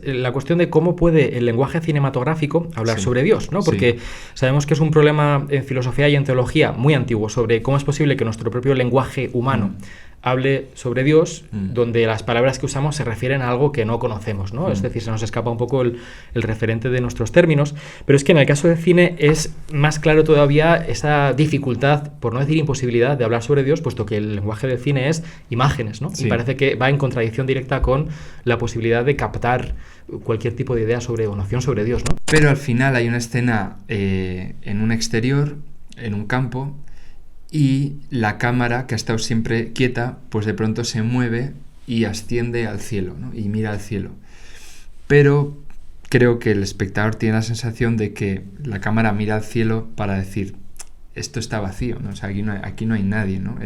la cuestión de cómo puede el lenguaje cinematográfico hablar sobre Dios, ¿no? Porque sabemos que es un problema en filosofía y en teología muy antiguo sobre cómo es posible que nuestro propio lenguaje humano hable sobre Dios, donde las palabras que usamos se refieren a algo que no conocemos, ¿no? Es decir, se nos escapa un poco el referente de nuestros términos, pero es que en el caso del cine es más claro todavía esa dificultad, por no decir imposibilidad, de hablar sobre Dios, puesto que el lenguaje del cine es imágenes, ¿no? Y parece que va en contradicción directa con la posibilidad de captar cualquier tipo de idea sobre o noción sobre Dios, ¿no? Pero al final hay una escena en un exterior, en un campo, y la cámara, que ha estado siempre quieta, pues de pronto se mueve y asciende al cielo, ¿no? Y mira al cielo. Pero creo que el espectador tiene la sensación de que la cámara mira al cielo para decir, esto está vacío, ¿no? O sea, aquí no hay nadie, ¿no?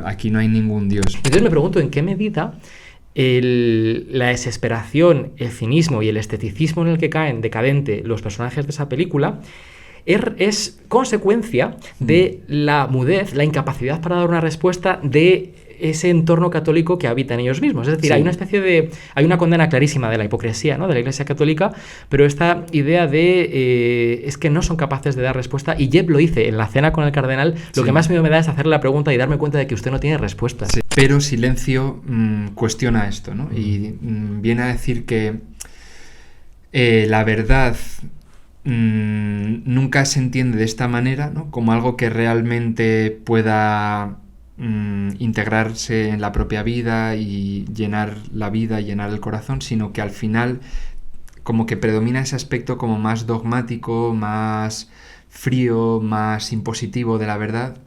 Aquí no hay ningún Dios. Entonces me pregunto, ¿en qué medida la desesperación, el cinismo y el esteticismo en el que caen decadente los personajes de esa película es consecuencia de la mudez, la incapacidad para dar una respuesta de ese entorno católico que habita en ellos mismos? Es decir, hay una condena clarísima de la hipocresía, ¿no?, de la Iglesia católica, pero esta idea de es que no son capaces de dar respuesta, y Jeb lo dice en la cena con el cardenal, lo que más miedo me da es hacerle la pregunta y darme cuenta de que usted no tiene respuesta. Sí. Pero Silencio cuestiona esto, ¿no? Y viene a decir que la verdad nunca se entiende de esta manera, ¿no?, como algo que realmente pueda integrarse en la propia vida y llenar la vida, llenar el corazón, sino que al final como que predomina ese aspecto como más dogmático, más frío, más impositivo de la verdad,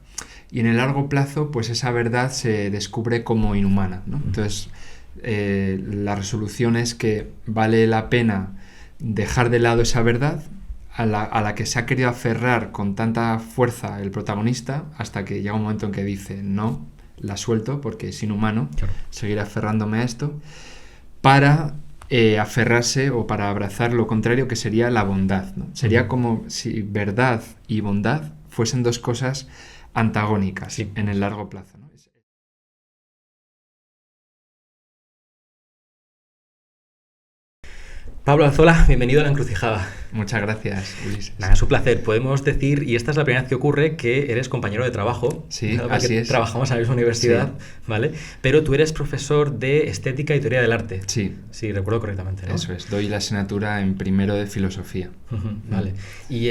y en el largo plazo pues esa verdad se descubre como inhumana, ¿no? Entonces la resolución es que vale la pena dejar de lado esa verdad a la que se ha querido aferrar con tanta fuerza el protagonista, hasta que llega un momento en que dice, no, la suelto porque es inhumano seguir aferrándome a esto, para aferrarse o para abrazar lo contrario, que sería la bondad, ¿no? Sería como si verdad y bondad fuesen dos cosas antagónicas en el largo plazo, ¿no? Pablo Alzola, bienvenido a La Encrucijada. Muchas gracias, Ulises. Nada, es un placer. Podemos decir, y esta es la primera vez que ocurre, que eres compañero de trabajo. Sí, así es. Trabajamos en la misma universidad, ¿vale? Pero tú eres profesor de Estética y Teoría del Arte. Sí. Sí, recuerdo correctamente, ¿no? Eso es. Doy la asignatura en primero de Filosofía. Vale. Y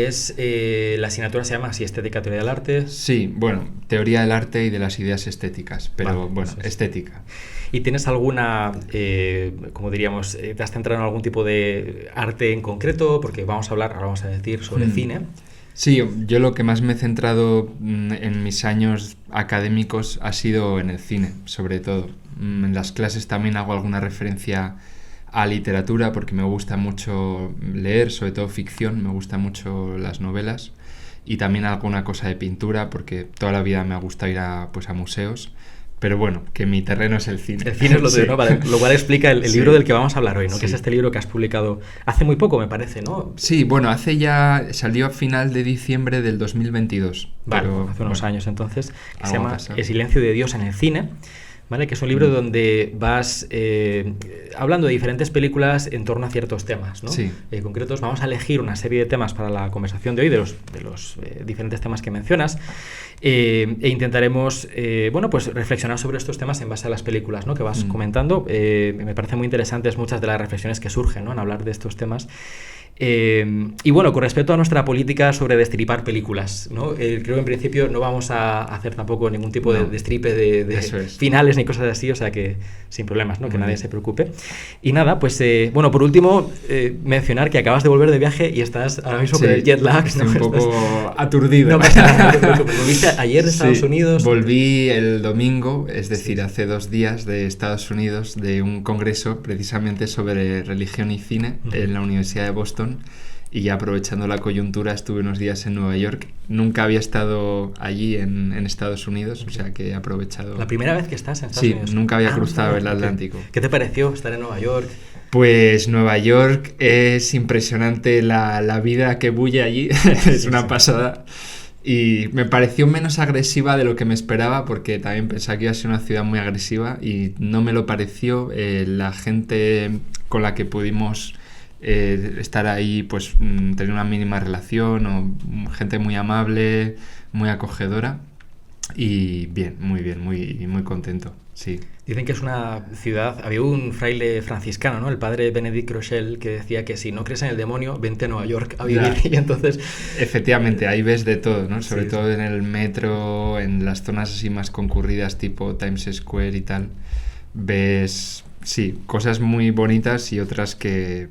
la asignatura se llama así, Estética y Teoría del Arte. Sí, bueno, Teoría del Arte y de las ideas estéticas, pero vale, bueno, estética. ¿Y tienes alguna, como diríamos, te has centrado en algún tipo de arte en concreto? Porque vamos a decir sobre cine. Sí, yo lo que más me he centrado en mis años académicos ha sido en el cine, sobre todo. En las clases también hago alguna referencia a literatura, porque me gusta mucho leer, sobre todo ficción, me gustan mucho las novelas, y también alguna cosa de pintura, porque toda la vida me ha gustado ir a museos. Pero bueno, que mi terreno es el cine. El cine es lo tuyo, ¿no? Vale, lo cual explica el libro del que vamos a hablar hoy, ¿no? Que es este libro que has publicado hace muy poco, me parece, ¿no? Sí, bueno, salió a final de diciembre del 2022. Vale, pero, hace unos años entonces, que se llama pasado. El silencio de Dios en el cine, ¿vale? Que es un libro donde vas hablando de diferentes películas en torno a ciertos temas, ¿no? Sí. Concretos. Vamos a elegir una serie de temas para la conversación de hoy, de los diferentes temas que mencionas, e intentaremos pues reflexionar sobre estos temas en base a las películas, ¿no?, que vas comentando. Me parecen muy interesantes muchas de las reflexiones que surgen, ¿no?, en hablar de estos temas. Y bueno, con respecto a nuestra política sobre destripar películas, ¿no? Creo que en principio no vamos a hacer tampoco ningún tipo de destripe de finales ni cosas así, o sea que sin problemas, ¿no? Que nadie se preocupe. Y nada, pues por último, mencionar que acabas de volver de viaje y estás ahora mismo con el jet lag. Estoy un poco aturdido. No pasa nada. ¿Volviste ayer de Estados Unidos? Volví el domingo, es decir, hace 2 días, de Estados Unidos, de un congreso precisamente sobre religión y cine en la Universidad de Boston. Y aprovechando la coyuntura estuve unos días en Nueva York. Nunca había estado allí en Estados Unidos, o sea que he aprovechado. ¿La primera vez que estás en Estados Unidos? Sí, nunca había cruzado el Atlántico. ¿Qué te pareció estar en Nueva York? Pues Nueva York es impresionante la vida que bulle allí, es una pasada. Y me pareció menos agresiva de lo que me esperaba, porque también pensaba que iba a ser una ciudad muy agresiva y no me lo pareció. La gente con la que pudimos estar ahí, pues tener una mínima relación, o gente muy amable, muy acogedora. Y bien, muy contento, sí. Dicen que es una ciudad... Había un fraile franciscano, ¿no? El padre Benedict Rochelle, que decía que si no crees en el demonio, vente a Nueva York a vivir. Y entonces... Efectivamente, ahí ves de todo, ¿no? Sobre Sí, todo en el metro, en las zonas así más concurridas, tipo Times Square y tal. Ves, sí, cosas muy bonitas y otras que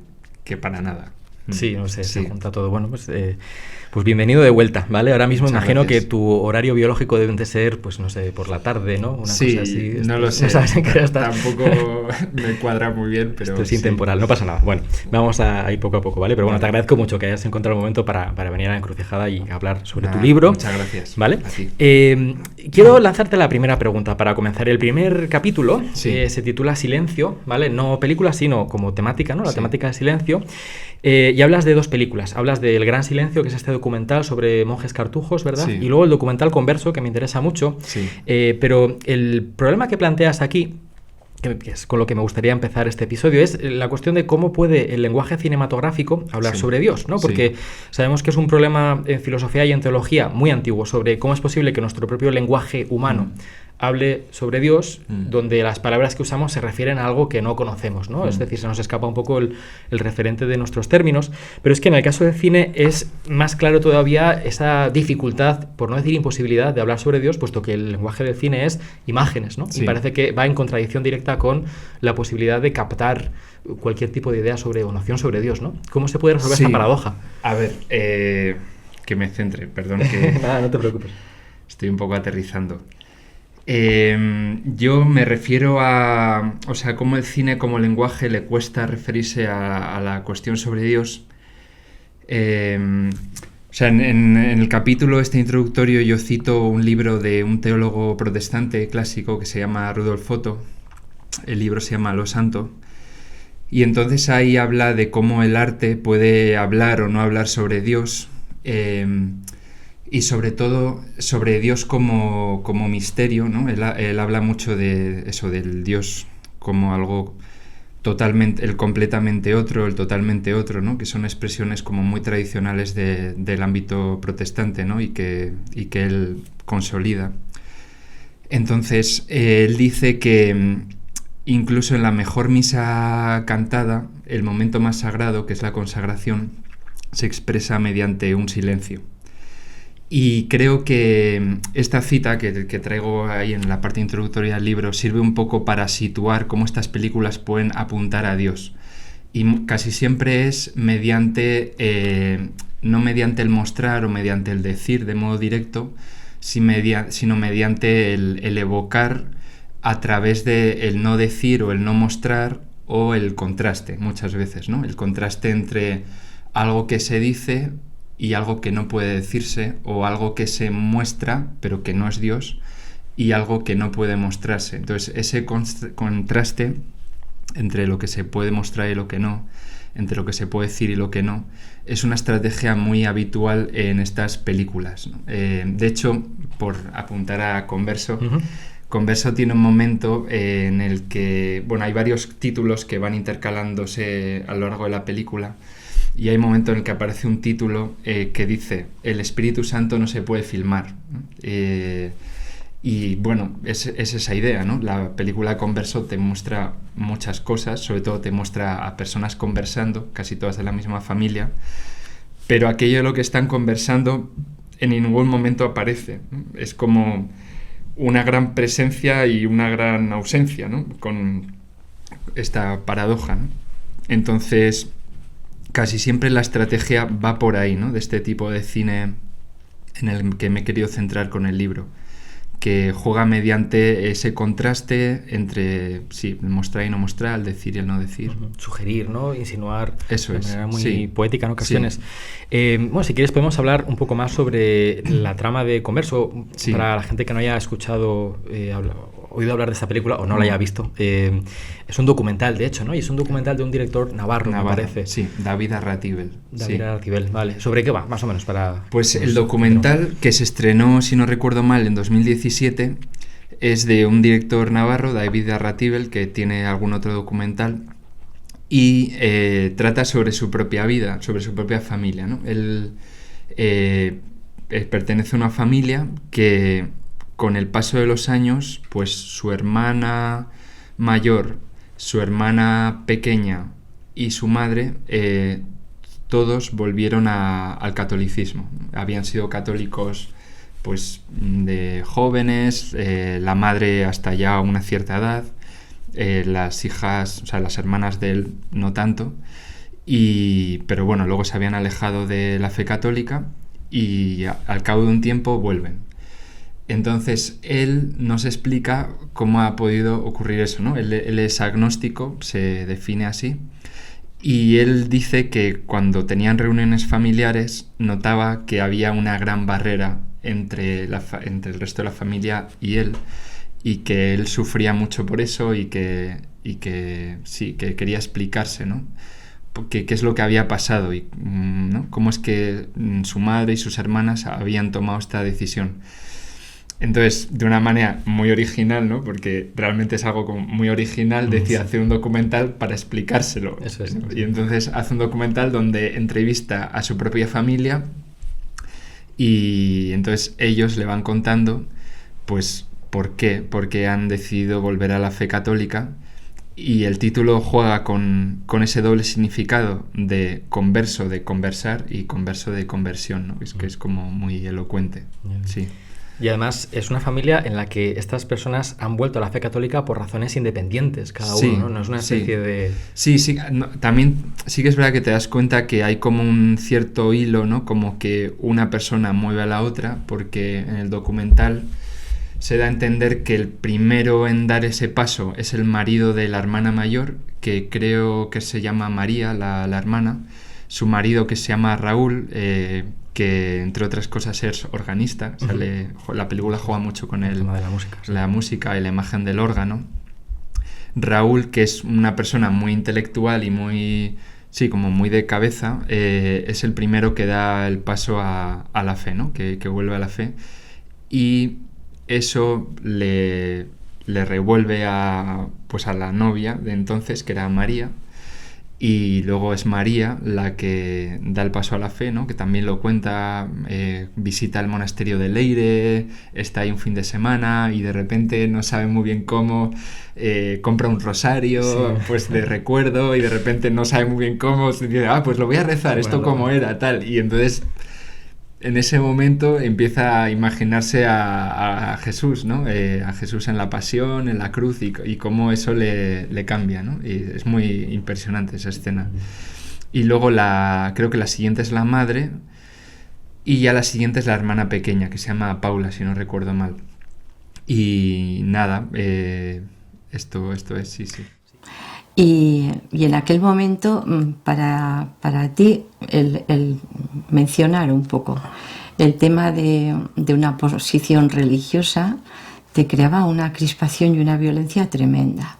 para nada. Sí, no sé, Sí. se junta todo. Bueno, pues bienvenido de vuelta, ¿vale? Ahora mismo Muchas imagino gracias. que tu horario biológico debe de ser, pues no sé, por la tarde, ¿no? Una Sí, cosa así. no lo sé. No sabes en qué hora estás. Tampoco me cuadra muy bien, pero Esto es sí. intemporal, no pasa nada. Bueno, vamos a ir poco a poco, ¿vale? Pero bueno, te agradezco mucho que hayas encontrado el momento para venir a la encrucijada y hablar sobre tu Nada, libro. muchas gracias. ¿Vale? A ti. Quiero lanzarte la primera pregunta para comenzar. El primer capítulo Sí. se titula Silencio, ¿vale? No película, sino como temática, ¿no? La Sí. temática de silencio. Y hablas de dos películas. Hablas de El Gran Silencio, que es este documental sobre monjes cartujos, ¿verdad? Sí. Y luego el documental Converso, que me interesa mucho. Sí. Pero el problema que planteas aquí, que es con lo que me gustaría empezar este episodio, es la cuestión de cómo puede el lenguaje cinematográfico hablar Sí. sobre Dios, ¿no? Porque Sí. sabemos que es un problema en filosofía y en teología muy antiguo sobre cómo es posible que nuestro propio lenguaje humano hable sobre Dios, donde las palabras que usamos se refieren a algo que no conocemos, ¿no? Es decir, se nos escapa un poco el referente de nuestros términos, pero es que en el caso del cine es más claro todavía esa dificultad, por no decir imposibilidad, de hablar sobre Dios, puesto que el lenguaje del cine es imágenes, ¿no? Sí. Y parece que va en contradicción directa con la posibilidad de captar cualquier tipo de idea sobre o noción sobre Dios, ¿no? ¿Cómo se puede resolver Sí. esta paradoja? A ver, que me centre, perdón, que Nada, no te preocupes. estoy un poco aterrizando. Yo me refiero a, o sea, cómo el cine como lenguaje le cuesta referirse a la cuestión sobre Dios. O sea, en el capítulo este introductorio yo cito un libro de un teólogo protestante clásico que se llama Rudolf Otto. El libro se llama Lo Santo. Y entonces ahí habla de cómo el arte puede hablar o no hablar sobre Dios. Y sobre todo sobre Dios como misterio, ¿no? Él habla mucho de eso, del Dios como algo totalmente, el completamente otro, el totalmente otro, ¿no? Que son expresiones como muy tradicionales del ámbito protestante, ¿no? Y que él consolida. Entonces, él dice que incluso en la mejor misa cantada, el momento más sagrado, que es la consagración, se expresa mediante un silencio. Y creo que esta cita que traigo ahí en la parte introductoria del libro sirve un poco para situar cómo estas películas pueden apuntar a Dios. Y casi siempre es mediante, no mediante el mostrar o mediante el decir de modo directo, sino mediante el evocar a través del no decir o el no mostrar o el contraste, muchas veces, ¿no? El contraste entre algo que se dice y algo que no puede decirse, o algo que se muestra pero que no es Dios, y algo que no puede mostrarse. Entonces ese contraste entre lo que se puede mostrar y lo que no, entre lo que se puede decir y lo que no, es una estrategia muy habitual en estas películas, ¿no? De hecho, por apuntar a Converso, Converso tiene un momento en el que, bueno, hay varios títulos que van intercalándose a lo largo de la película. Y hay un momento en el que aparece un título que dice: el Espíritu Santo no se puede filmar. Y bueno, es esa idea, ¿no? La película Converso te muestra muchas cosas, sobre todo te muestra a personas conversando, casi todas de la misma familia, pero aquello de lo que están conversando en ningún momento aparece, ¿no? Es como una gran presencia y una gran ausencia, ¿no? Con esta paradoja, ¿no? Entonces, casi siempre la estrategia va por ahí, ¿no? De este tipo de cine en el que me he querido centrar con el libro, que juega mediante ese contraste entre mostrar y no mostrar, el decir y el no decir. Sugerir, ¿no? Insinuar. Eso de es. manera muy poética en ocasiones. Sí. Bueno, si quieres podemos hablar un poco más sobre la trama de Converso. Sí. Para la gente que no haya escuchado, oído hablar de esta película o no la haya visto. Es un documental, de hecho, ¿no? Y es un documental de un director navarro, me parece. Sí, David Arratibel. David Arratibel, vale. ¿Sobre qué va, más o menos? Pues el documental, que se estrenó, si no recuerdo mal, en 2017, es de un director navarro, David Arratibel, que tiene algún otro documental, y trata sobre su propia vida, sobre su propia familia, ¿no? Él pertenece a una familia que, con el paso de los años, pues su hermana mayor, su hermana pequeña y su madre, todos volvieron al catolicismo. Habían sido católicos pues de jóvenes, la madre hasta ya una cierta edad, las hijas, o sea, las hermanas de él no tanto, pero bueno, luego se habían alejado de la fe católica y al cabo de un tiempo vuelven. Entonces, él nos explica cómo ha podido ocurrir eso, ¿no? Él es agnóstico, se define así, y él dice que cuando tenían reuniones familiares notaba que había una gran barrera entre el resto de la familia y él, y que él sufría mucho por eso y que quería explicarse, ¿no? Qué es lo que había pasado y, ¿no? Cómo es que su madre y sus hermanas habían tomado esta decisión. Entonces, de una manera muy original, ¿no? Porque realmente es algo como muy original, decide hacer un documental para explicárselo. Eso es. Y entonces hace un documental donde entrevista a su propia familia y entonces ellos le van contando, pues, por qué han decidido volver a la fe católica, y el título juega con ese doble significado de converso, de conversar, y converso, de conversión, ¿no? Es que es como muy elocuente. Sí. Y además es una familia en la que estas personas han vuelto a la fe católica por razones independientes, cada uno, ¿no? No es una especie de... Sí, no, también sí que es verdad que te das cuenta que hay como un cierto hilo, ¿no? Como que una persona mueve a la otra, porque en el documental se da a entender que el primero en dar ese paso es el marido de la hermana mayor, que creo que se llama María, la hermana, su marido, que se llama Raúl, que entre otras cosas es organista. La película juega mucho con el tema de la música y la imagen del órgano. Raúl, que es una persona muy intelectual y muy de cabeza, es el primero que da el paso a la fe, ¿no? Que vuelve a la fe, y eso le revuelve a la novia de entonces, que era María. Y luego es María la que da el paso a la fe, ¿no? Que también lo cuenta, visita el monasterio de Leire, está ahí un fin de semana y de repente no sabe muy bien cómo, compra un rosario, pues de recuerdo, y de repente no sabe muy bien cómo, dice, pues lo voy a rezar, esto cómo era, tal. Y entonces, en ese momento empieza a imaginarse a Jesús, ¿no? A Jesús en la pasión, en la cruz, y cómo eso le cambia, ¿no? Y es muy impresionante esa escena. Y luego creo que la siguiente es la madre, y ya la siguiente es la hermana pequeña, que se llama Paula, si no recuerdo mal. Y nada, esto es, sí. Y en aquel momento, para ti, el mencionar un poco el tema de una posición religiosa te creaba una crispación y una violencia tremenda,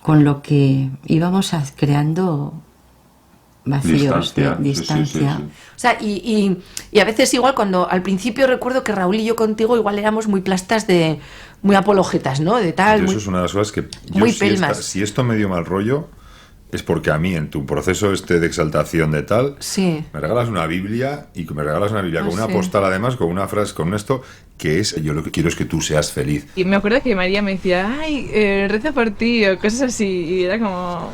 con lo que íbamos creando vacíos de distancia. Sí. O sea, y a veces igual cuando al principio recuerdo que Raúl y yo contigo igual éramos muy plastas, muy apologetas, ¿no? De tal. Eso es una de las cosas que muy si esto me dio mal rollo, es porque a mí en tu proceso de exaltación de tal, me regalas una Biblia, y me regalas una Biblia con una postal, además, con una frase, con esto, que es, yo lo que quiero es que tú seas feliz. Y me acuerdo que María me decía, reza por ti, o cosas así, y era como...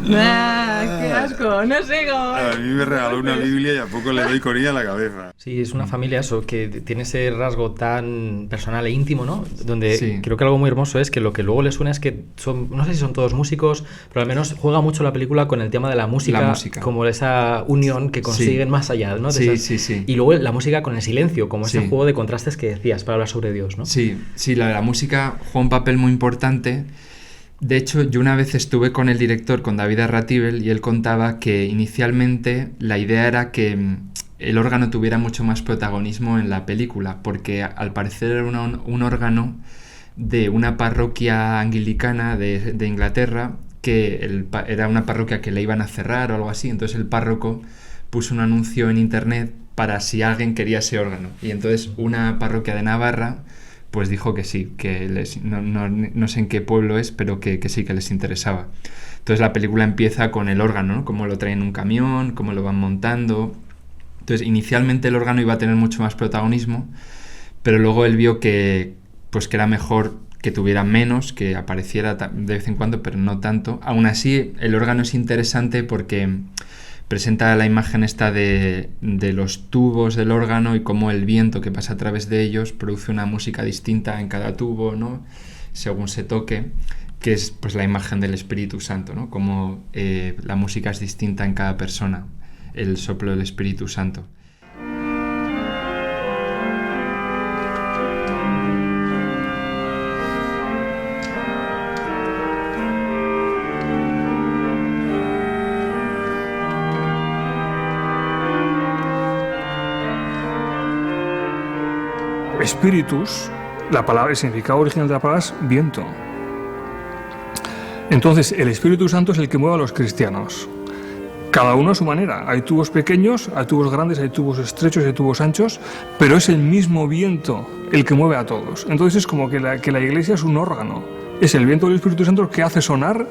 ¡Qué asco! ¡No sigo! A mí me regaló una Biblia y a poco le doy con ella a la cabeza. Sí, es una familia eso, que tiene ese rasgo tan personal e íntimo, ¿no? Donde creo que algo muy hermoso es que lo que luego les suena es que son, no sé si son todos músicos, pero al menos juega mucho la película con el tema de la música. Como esa unión que consiguen más allá, ¿no? Sí. Y luego la música con el silencio, como ese juego de contrastes que decías para hablar sobre Dios, ¿no? Sí, la música juega un papel muy importante. De hecho, yo una vez estuve con el director, con David Arratibel, y él contaba que inicialmente la idea era que el órgano tuviera mucho más protagonismo en la película, porque al parecer era un órgano de una parroquia anglicana de Inglaterra, que era una parroquia que le iban a cerrar o algo así. Entonces el párroco puso un anuncio en internet para si alguien quería ese órgano, y entonces una parroquia de Navarra pues dijo que sí, que no sé en qué pueblo es, pero que sí, que les interesaba. Entonces la película empieza con el órgano, ¿no? Cómo lo traen en un camión, cómo lo van montando. Entonces inicialmente el órgano iba a tener mucho más protagonismo, pero luego él vio que era mejor que tuviera menos, que apareciera de vez en cuando, pero no tanto. Aún así, el órgano es interesante porque presenta la imagen esta de los tubos del órgano y cómo el viento que pasa a través de ellos produce una música distinta en cada tubo, ¿no? Según se toque, que es pues la imagen del Espíritu Santo, ¿no? Cómo la música es distinta en cada persona, el soplo del Espíritu Santo. Espíritus, el significado original de la palabra es viento. Entonces, el Espíritu Santo es el que mueve a los cristianos. Cada uno a su manera. Hay tubos pequeños, hay tubos grandes, hay tubos estrechos, hay tubos anchos, pero es el mismo viento el que mueve a todos. Entonces es como que la Iglesia es un órgano. Es el viento del Espíritu Santo el que hace sonar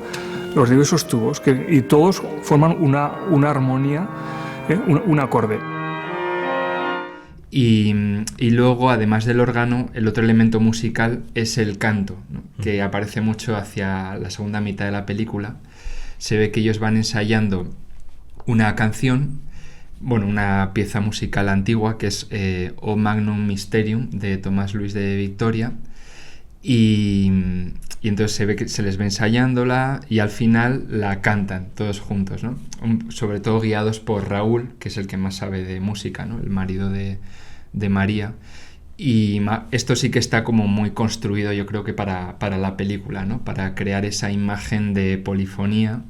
los diversos tubos, y todos forman una armonía, un acorde. Y luego, además del órgano, el otro elemento musical es el canto, ¿no? Que aparece mucho hacia la segunda mitad de la película. Se ve que ellos van ensayando una canción, una pieza musical antigua, que es O Magnum Mysterium, de Tomás Luis de Victoria, y entonces se ve que se les ve ensayándola y al final la cantan todos juntos, ¿no? Sobre todo guiados por Raúl, que es el que más sabe de música, ¿no? El marido de María. Y esto sí que está como muy construido, yo creo que para la película, ¿no? Para crear esa imagen de polifonía,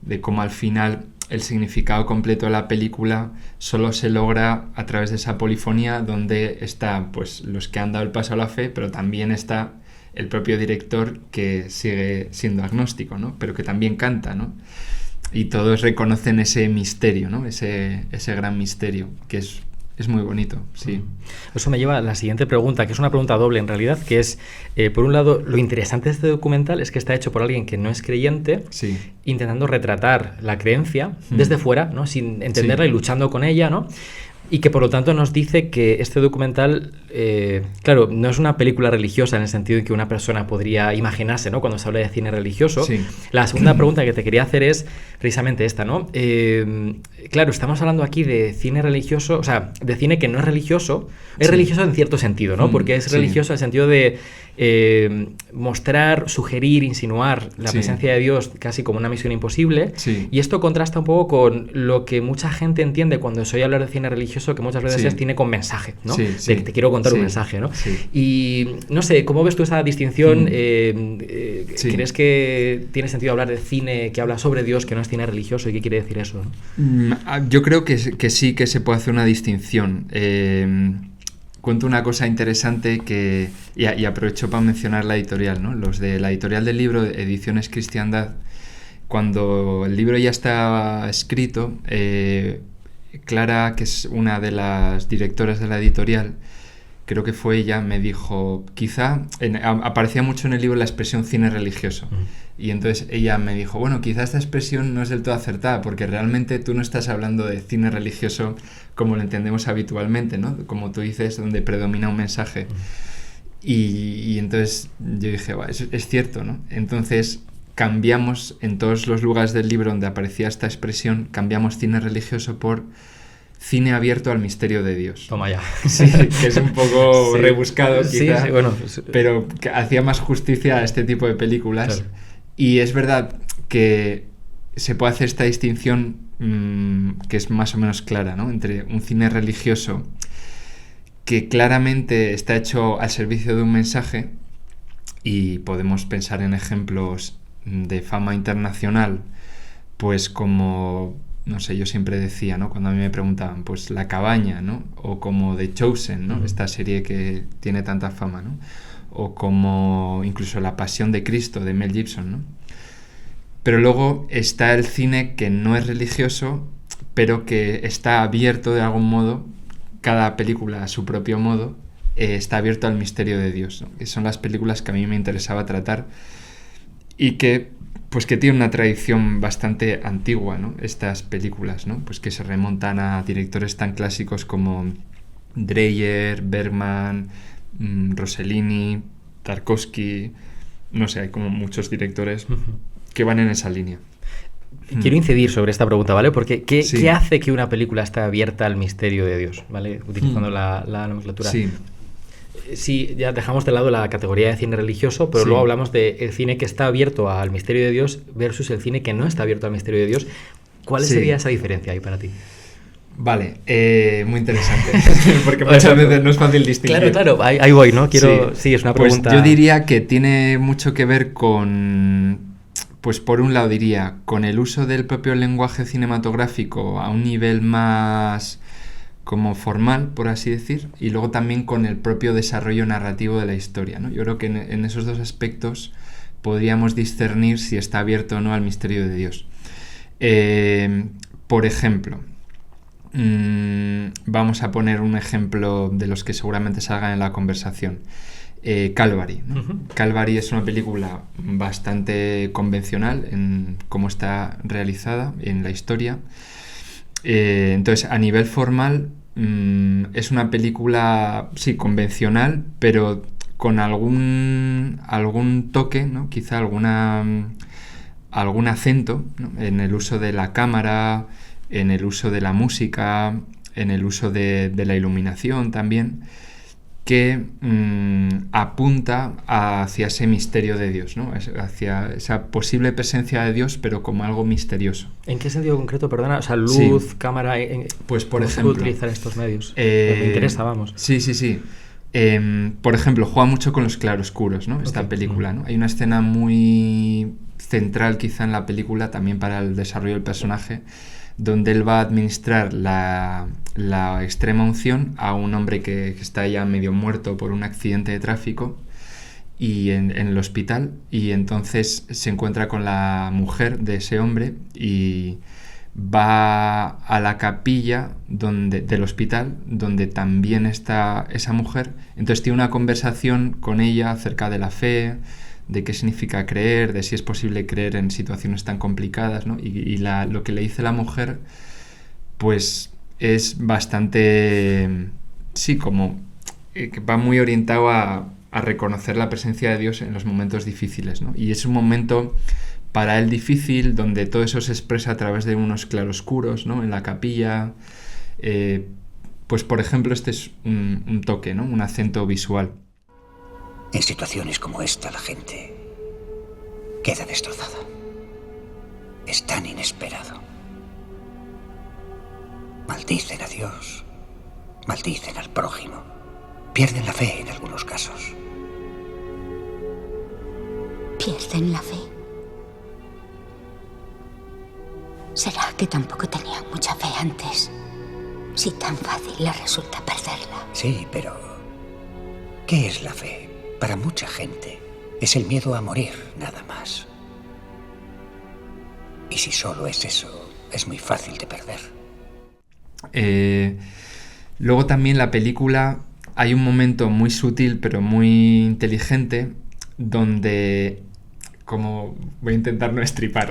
de cómo al final el significado completo de la película solo se logra a través de esa polifonía, donde está pues los que han dado el paso a la fe, pero también está el propio director, que sigue siendo agnóstico, ¿no? Pero que también canta, ¿no? Y todos reconocen ese misterio, ¿no? Ese gran misterio, que es muy bonito, sí. Eso me lleva a la siguiente pregunta, que es una pregunta doble en realidad, que es, por un lado, lo interesante de este documental es que está hecho por alguien que no es creyente, sí, intentando retratar la creencia desde fuera, ¿no? Sin entenderla, y luchando con ella, ¿no? Y que por lo tanto nos dice que este documental, claro, no es una película religiosa en el sentido en que una persona podría imaginarse, ¿no? Cuando se habla de cine religioso. Sí. La segunda pregunta que te quería hacer es precisamente esta, ¿no? Claro, estamos hablando aquí de cine religioso, o sea, de cine que no es religioso. Es religioso en cierto sentido, ¿no? Porque es religioso en el sentido de mostrar, sugerir, insinuar la presencia de Dios casi como una misión imposible. Sí. Y esto contrasta un poco con lo que mucha gente entiende cuando se oye hablar de cine religioso, que muchas veces es cine con mensaje, ¿no? Sí, de que te quiero contar un mensaje, ¿no? Sí. Y no sé, ¿cómo ves tú esa distinción? ¿Crees que tiene sentido hablar de cine que habla sobre Dios, que no es cine religioso? ¿Y qué quiere decir eso, ¿no? Yo creo que sí que se puede hacer una distinción. Cuento una cosa interesante y aprovecho para mencionar la editorial, ¿no? Los de la editorial del libro, Ediciones Cristiandad, cuando el libro ya está escrito, Clara, que es una de las directoras de la editorial, creo que fue ella, me dijo, quizá, aparecía mucho en el libro la expresión cine religioso, y entonces ella me dijo, bueno, quizá esta expresión no es del todo acertada, porque realmente tú no estás hablando de cine religioso como lo entendemos habitualmente, ¿no? Como tú dices, donde predomina un mensaje. Y entonces yo dije, es cierto, ¿no? Entonces cambiamos, en todos los lugares del libro donde aparecía esta expresión, cambiamos cine religioso por cine abierto al misterio de Dios. Toma ya. Sí, que es un poco rebuscado quizá, sí, bueno, pero que hacía más justicia a este tipo de películas. Claro. Y es verdad que se puede hacer esta distinción que es más o menos clara, ¿no? Entre un cine religioso que claramente está hecho al servicio de un mensaje, y podemos pensar en ejemplos de fama internacional, pues como, no sé, yo siempre decía, ¿no? Cuando a mí me preguntaban, pues La Cabaña, ¿no? O como The Chosen, ¿no? Esta serie que tiene tanta fama, ¿no? O como incluso La Pasión de Cristo de Mel Gibson, ¿no? Pero luego está el cine que no es religioso, pero que está abierto de algún modo, cada película a su propio modo, está abierto al misterio de Dios, ¿no? Que son las películas que a mí me interesaba tratar y que tienen una tradición bastante antigua, ¿no? Estas películas, ¿no? Pues que se remontan a directores tan clásicos como Dreyer, Bergman, Rossellini, Tarkovsky, no sé, hay como muchos directores que van en esa línea. Quiero incidir sobre esta pregunta, ¿vale? Porque ¿qué hace que una película esté abierta al misterio de Dios? ¿Vale? Utilizando la nomenclatura. Sí, ya dejamos de lado la categoría de cine religioso, pero luego hablamos del cine que está abierto al misterio de Dios versus el cine que no está abierto al misterio de Dios. ¿Cuál sería esa diferencia ahí para ti? Vale, muy interesante, porque muchas veces no es fácil distinguir. Claro, ahí voy, ¿no? Sí, es una pregunta... Pues yo diría que tiene mucho que ver con... Pues por un lado diría, con el uso del propio lenguaje cinematográfico a un nivel más como formal, por así decir, y luego también con el propio desarrollo narrativo de la historia, ¿no? Yo creo que en esos dos aspectos podríamos discernir si está abierto o no al misterio de Dios. Por ejemplo, vamos a poner un ejemplo de los que seguramente salgan en la conversación. Calvary, ¿no? Calvary es una película bastante convencional en cómo está realizada en la historia. Entonces, a nivel formal, es una película, sí, convencional, pero con algún toque, ¿no? Quizá algún acento, ¿no? En el uso de la cámara, en el uso de la música, en el uso de la iluminación también, que apunta hacia ese misterio de Dios, ¿no? Hacia esa posible presencia de Dios, pero como algo misterioso. ¿En qué sentido concreto, perdona? O sea, luz, cámara... Pues por ejemplo... ¿Cómo utilizar estos medios? Me interesa, vamos. Sí. Por ejemplo, juega mucho con los claroscuros, ¿no? Esta película, ¿no? Hay una escena muy central quizá en la película, también para el desarrollo del personaje, donde él va a administrar la extrema unción a un hombre que está ya medio muerto por un accidente de tráfico y en el hospital, y entonces se encuentra con la mujer de ese hombre y va a la capilla del hospital donde también está esa mujer. Entonces tiene una conversación con ella acerca de la fe, de qué significa creer, de si es posible creer en situaciones tan complicadas, ¿no? Y lo que le dice la mujer, pues es bastante, sí, como que va muy orientado a reconocer la presencia de Dios en los momentos difíciles, ¿no? Y es un momento para él difícil, donde todo eso se expresa a través de unos claroscuros, ¿no? En la capilla. Pues por ejemplo, este es un toque, ¿no? Un acento visual. En situaciones como esta, la gente queda destrozada. Es tan inesperado. Maldicen a Dios, maldicen al prójimo, pierden la fe en algunos casos. ¿Pierden la fe? ¿Será que tampoco tenían mucha fe antes? Si tan fácil les resulta perderla. Sí, pero ¿qué es la fe? Para mucha gente es el miedo a morir, nada más. Y si solo es eso, es muy fácil de perder. Luego también la película hay un momento muy sutil pero muy inteligente donde, como voy a intentar no estripar,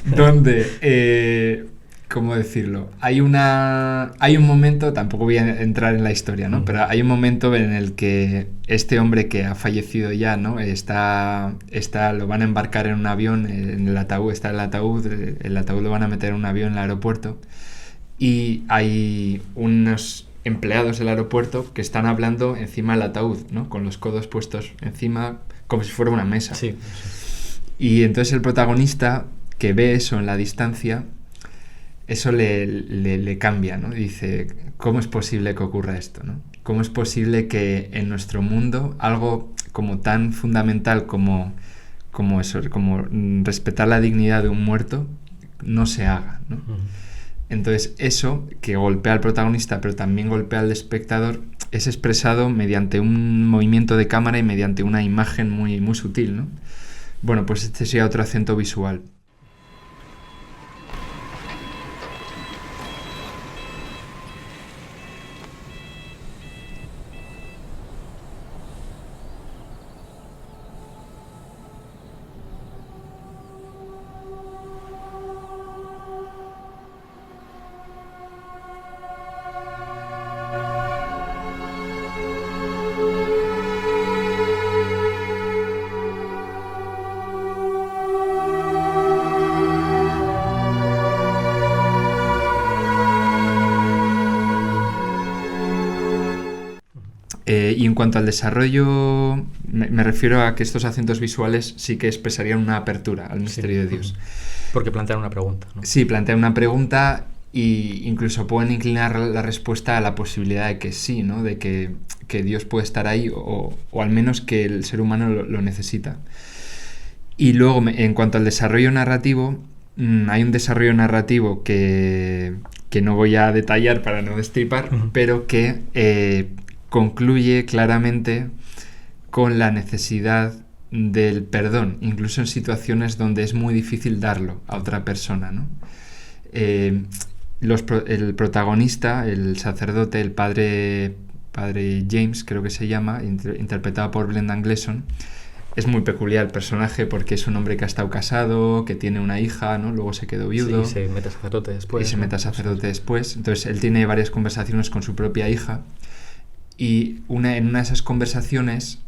donde ¿cómo decirlo? Hay un momento, tampoco voy a entrar en la historia, ¿no? Pero hay un momento en el que este hombre que ha fallecido ya, ¿no? Lo van a embarcar en un avión, en el ataúd el ataúd lo van a meter en un avión en el aeropuerto, y hay unos empleados del aeropuerto que están hablando encima del ataúd, ¿no? Con los codos puestos encima, como si fuera una mesa. Sí. Y entonces el protagonista, que ve eso en la distancia, eso le cambia, ¿no? Dice, ¿cómo es posible que ocurra esto, ¿no? ¿Cómo es posible que en nuestro mundo algo como tan fundamental como respetar la dignidad de un muerto no se haga, ¿no? Entonces eso, que golpea al protagonista pero también golpea al espectador, es expresado mediante un movimiento de cámara y mediante una imagen muy, muy sutil, ¿no? Bueno, pues este sería otro acento visual. Y en cuanto al desarrollo, me refiero a que estos acentos visuales sí que expresarían una apertura al misterio de Dios. Porque plantean una pregunta, ¿no? Sí, plantean una pregunta e incluso pueden inclinar la respuesta a la posibilidad de que sí, ¿no? De que Dios puede estar ahí o al menos que el ser humano lo necesita. Y luego, en cuanto al desarrollo narrativo, hay un desarrollo narrativo que no voy a detallar para no destripar, pero que concluye claramente con la necesidad del perdón, incluso en situaciones donde es muy difícil darlo a otra persona, ¿no? El protagonista, el sacerdote, el padre James, creo que se llama, interpretado por Brendan Gleeson, es muy peculiar el personaje porque es un hombre que ha estado casado, que tiene una hija, ¿no? Luego se quedó viudo. Sí, se mete a sacerdote después. Entonces él tiene varias conversaciones con su propia hija. Y en una de esas conversaciones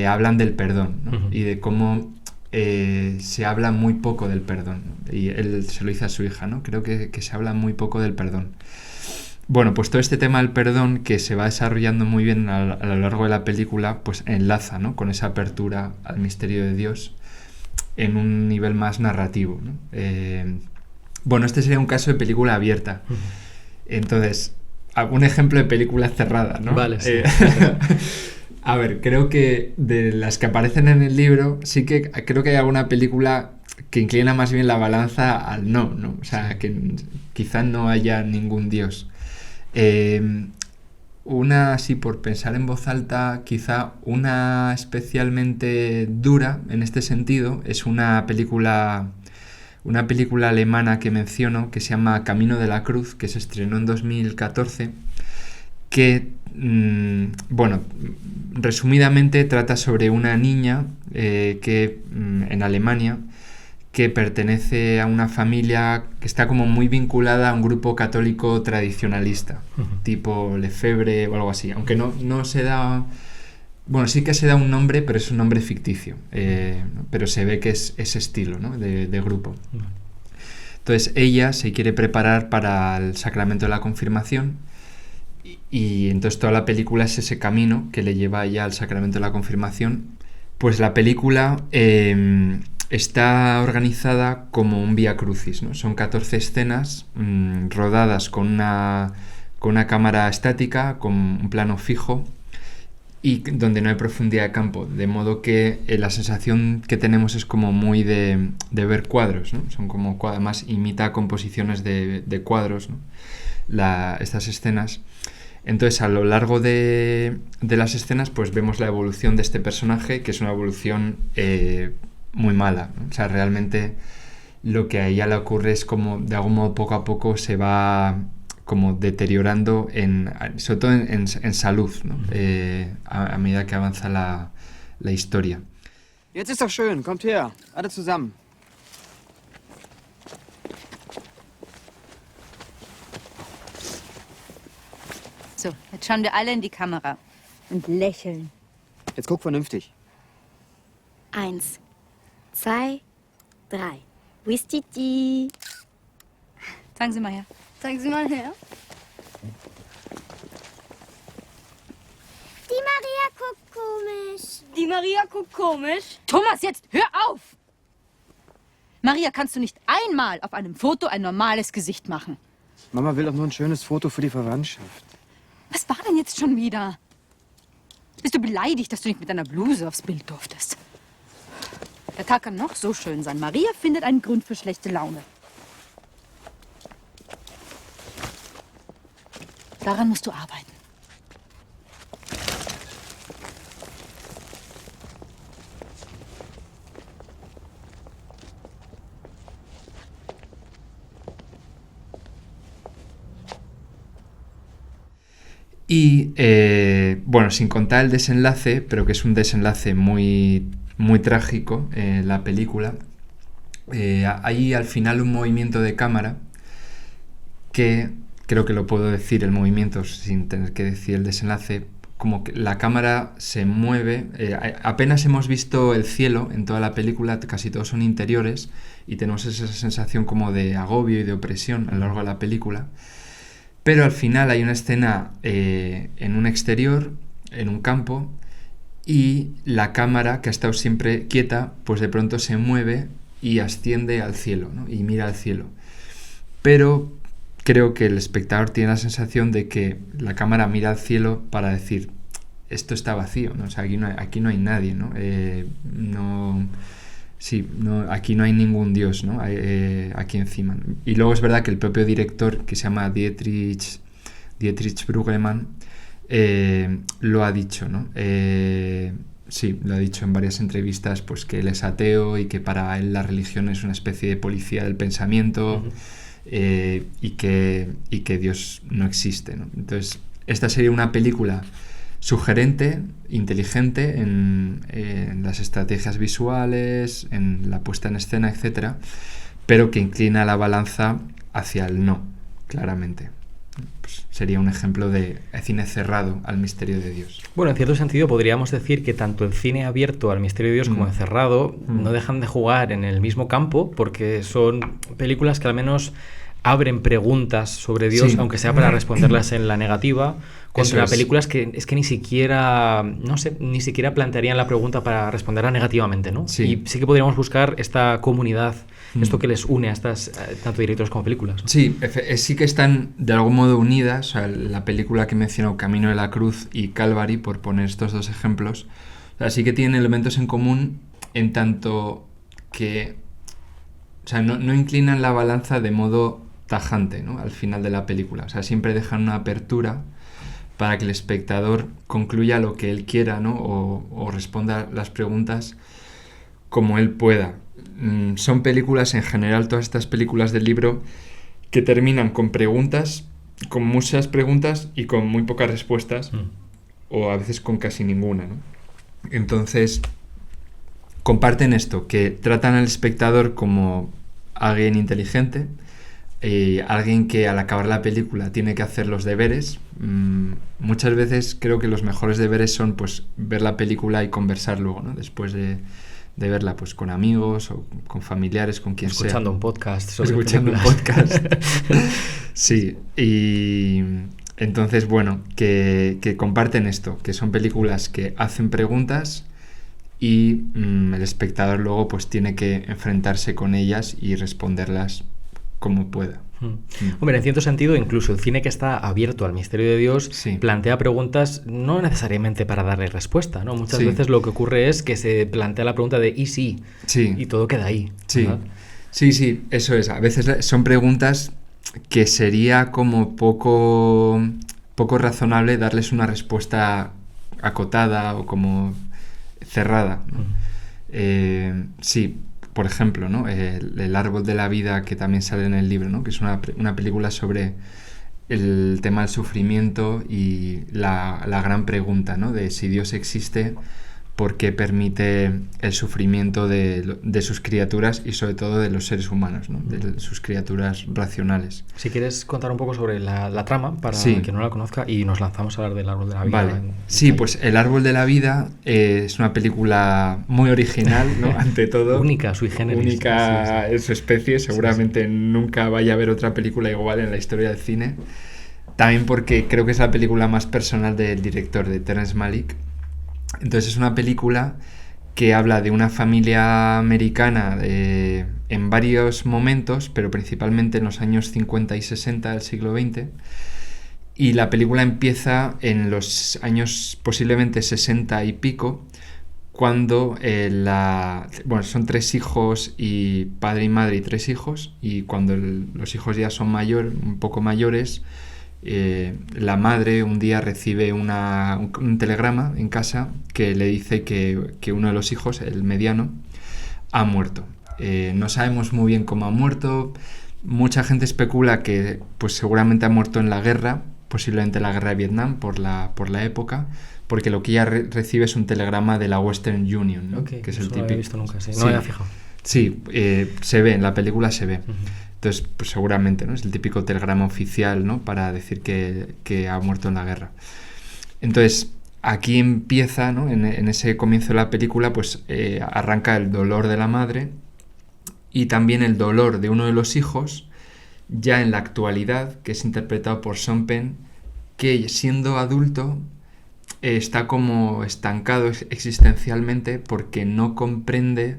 hablan del perdón, ¿no? Y de cómo se habla muy poco del perdón, ¿no? Y él se lo dice a su hija, ¿no? Creo que se habla muy poco del perdón. Bueno, pues todo este tema del perdón, que se va desarrollando muy bien a lo largo de la película, pues enlaza, ¿no? Con esa apertura al misterio de Dios en un nivel más narrativo, ¿no? Bueno, este sería un caso de película abierta. Entonces, un ejemplo de película cerrada, ¿no? Vale, sí. A ver, creo que de las que aparecen en el libro, sí que creo que hay alguna película que inclina más bien la balanza al no, ¿no? O sea, que quizá no haya ningún Dios. Una, así por pensar en voz alta, quizá una especialmente dura en este sentido, es una película alemana que menciono, que se llama Camino de la Cruz, que se estrenó en 2014, que, bueno, resumidamente trata sobre una niña en Alemania, que pertenece a una familia que está como muy vinculada a un grupo católico tradicionalista, tipo Lefebvre o algo así, aunque no se da... Bueno, sí que se da un nombre, pero es un nombre ficticio, pero se ve que es ese estilo, ¿no? de grupo. Entonces ella se quiere preparar para el sacramento de la confirmación y entonces toda la película es ese camino que le lleva ella al sacramento de la confirmación. Pues la película está organizada como un vía crucis, ¿no? Son 14 escenas rodadas con una cámara estática, con un plano fijo, y donde no hay profundidad de campo, de modo que la sensación que tenemos es como muy de ver cuadros, ¿no? Son como además imita composiciones de cuadros, ¿no? Estas escenas. Entonces a lo largo de las escenas pues vemos la evolución de este personaje, que es una evolución muy mala, ¿no? O sea, realmente lo que a ella le ocurre es como de algún modo poco a poco se va como deteriorando, sobre todo en salud, ¿no? A medida que avanza la historia. Jetzt ist doch schön, kommt her, alle zusammen. So, jetzt schauen wir alle in die Kamera und lächeln. Jetzt guck vernünftig. 1, 2, 3. Wistiti. Zeigen Sie mal her. Zeigen Sie mal her. Die Maria guckt komisch. Die Maria guckt komisch. Thomas, jetzt hör auf! Maria, kannst du nicht einmal auf einem Foto ein normales Gesicht machen? Mama will doch nur ein schönes Foto für die Verwandtschaft. Was war denn jetzt schon wieder? Bist du beleidigt, dass du nicht mit deiner Bluse aufs Bild durftest? Der Tag kann noch so schön sein. Maria findet einen Grund für schlechte Laune. Daran musst du arbeiten. Y bueno, sin contar el desenlace, pero que es un desenlace muy, muy trágico, la película, hay al final un movimiento de cámara que creo que lo puedo decir el movimiento sin tener que decir el desenlace, como que la cámara se mueve, apenas hemos visto el cielo en toda la película, casi todos son interiores y tenemos esa sensación como de agobio y de opresión a lo largo de la película. Pero al final hay una escena en un exterior, en un campo, y la cámara, que ha estado siempre quieta, pues de pronto se mueve y asciende al cielo, ¿no? Y mira al cielo. Pero creo que el espectador tiene la sensación de que la cámara mira al cielo para decir, esto está vacío, ¿no? O sea, aquí no hay nadie, ¿no? Aquí no hay ningún dios, ¿no? Aquí encima. Y luego es verdad que el propio director, que se llama Dietrich Bruggemann, lo ha dicho, ¿no? Lo ha dicho en varias entrevistas, pues que él es ateo y que para él la religión es una especie de policía del pensamiento. Y que Dios no existe, ¿no? Entonces, esta sería una película sugerente, inteligente en las estrategias visuales, en la puesta en escena, etcétera, pero que inclina la balanza hacia el no, claramente. Pues sería un ejemplo de cine cerrado al misterio de Dios. Bueno, en cierto sentido podríamos decir que tanto el cine abierto al misterio de Dios como el cerrado no dejan de jugar en el mismo campo, porque son películas que al menos abren preguntas sobre Dios, aunque sea para responderlas en la negativa, contra películas que es que ni siquiera plantearían la pregunta para responderla negativamente, ¿no? Sí. Y sí que podríamos buscar esta comunidad, esto que les une a estas tanto directores como películas, ¿no? Sí, sí que están de algún modo unidas. O sea, la película que menciono, Camino de la Cruz y Calvary, por poner estos dos ejemplos, o sea, sí que tienen elementos en común en tanto que, o sea, no inclinan la balanza de modo tajante, ¿no? Al final de la película. O sea, siempre dejan una apertura para que el espectador concluya lo que él quiera, ¿no? O responda las preguntas como él pueda. Son películas, en general, todas estas películas del libro, que terminan con preguntas, con muchas preguntas y con muy pocas respuestas, o a veces con casi ninguna, ¿no? Entonces, comparten esto, que tratan al espectador como alguien inteligente, alguien que al acabar la película tiene que hacer los deberes. Muchas veces creo que los mejores deberes son pues ver la película y conversar luego, ¿no? Después de verla, pues con amigos o con familiares, con quien sea. Escuchando un podcast. Escuchando un podcast. Sí, y entonces, bueno, que comparten esto, que son películas que hacen preguntas y el espectador luego pues tiene que enfrentarse con ellas y responderlas como pueda. Hombre, en cierto sentido, incluso el cine que está abierto al misterio de Dios plantea preguntas no necesariamente para darle respuesta, ¿no? Muchas veces lo que ocurre es que se plantea la pregunta de ¿y sí? Y todo queda ahí, ¿verdad? Sí, eso es. A veces son preguntas que sería como poco razonable darles una respuesta acotada o como cerrada, ¿no? Sí. Por ejemplo, ¿no? El árbol de la vida, que también sale en el libro, ¿no? Que es una película sobre el tema del sufrimiento y la gran pregunta, ¿no? De si Dios existe, por qué permite el sufrimiento de sus criaturas y sobre todo de los seres humanos, ¿no? De sus criaturas racionales. Si quieres contar un poco sobre la trama para quien no la conozca y nos lanzamos a hablar del Árbol de la Vida. Vale. Sí, pues El Árbol de la Vida es una película muy original, ¿no? Ante todo. Única, sui generis. Única en su especie, seguramente nunca vaya a haber otra película igual en la historia del cine. También porque creo que es la película más personal del director, de Terrence Malick. Entonces es una película que habla de una familia americana en varios momentos, pero principalmente en los años 50 y 60 del siglo XX. Y la película empieza en los años posiblemente 60 y pico, cuando son 3 hijos y padre y madre y 3 hijos, y cuando los hijos ya son un poco mayores, la madre un día recibe un telegrama en casa que le dice que uno de los hijos, el mediano, ha muerto. No sabemos muy bien cómo ha muerto. Mucha gente especula que pues seguramente ha muerto en la guerra, posiblemente la guerra de Vietnam por la época, porque lo que ella recibe es un telegrama de la Western Union, ¿no? Okay, que es el típico. típico. No lo he visto nunca, sí. No me había fijado. Sí, se ve, en la película se ve. Entonces, pues seguramente, ¿no? Es el típico telegrama oficial, ¿no? Para decir que ha muerto en la guerra. Entonces, aquí empieza, ¿no? En ese comienzo de la película, pues arranca el dolor de la madre y también el dolor de uno de los hijos, ya en la actualidad, que es interpretado por Sean Penn, que siendo adulto está como estancado existencialmente porque no comprende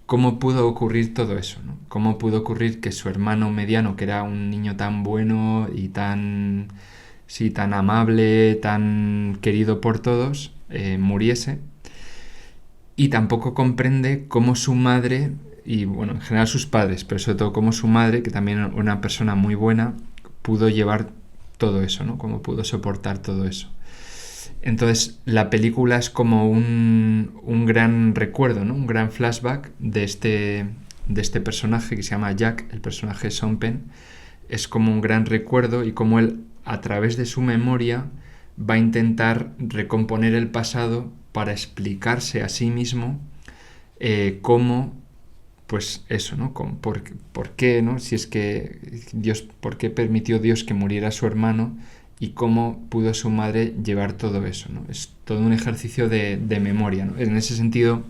cómo pudo ocurrir todo eso, ¿no? Cómo pudo ocurrir que su hermano mediano, que era un niño tan bueno y tan amable, tan querido por todos, muriese. Y tampoco comprende cómo su madre, y bueno, en general sus padres, pero sobre todo cómo su madre, que también era una persona muy buena, pudo llevar todo eso, ¿no? Cómo pudo soportar todo eso. Entonces la película es como un gran recuerdo, ¿no? Un gran flashback de este personaje que se llama Jack, el personaje Sean Penn. Es como un gran recuerdo y como él, a través de su memoria, va a intentar recomponer el pasado para explicarse a sí mismo cómo, pues eso, ¿no? ¿Por qué, ¿no? Si es que Dios, ¿por qué permitió Dios que muriera su hermano? Y cómo pudo su madre llevar todo eso, ¿no? Es todo un ejercicio de memoria, ¿no? En ese sentido,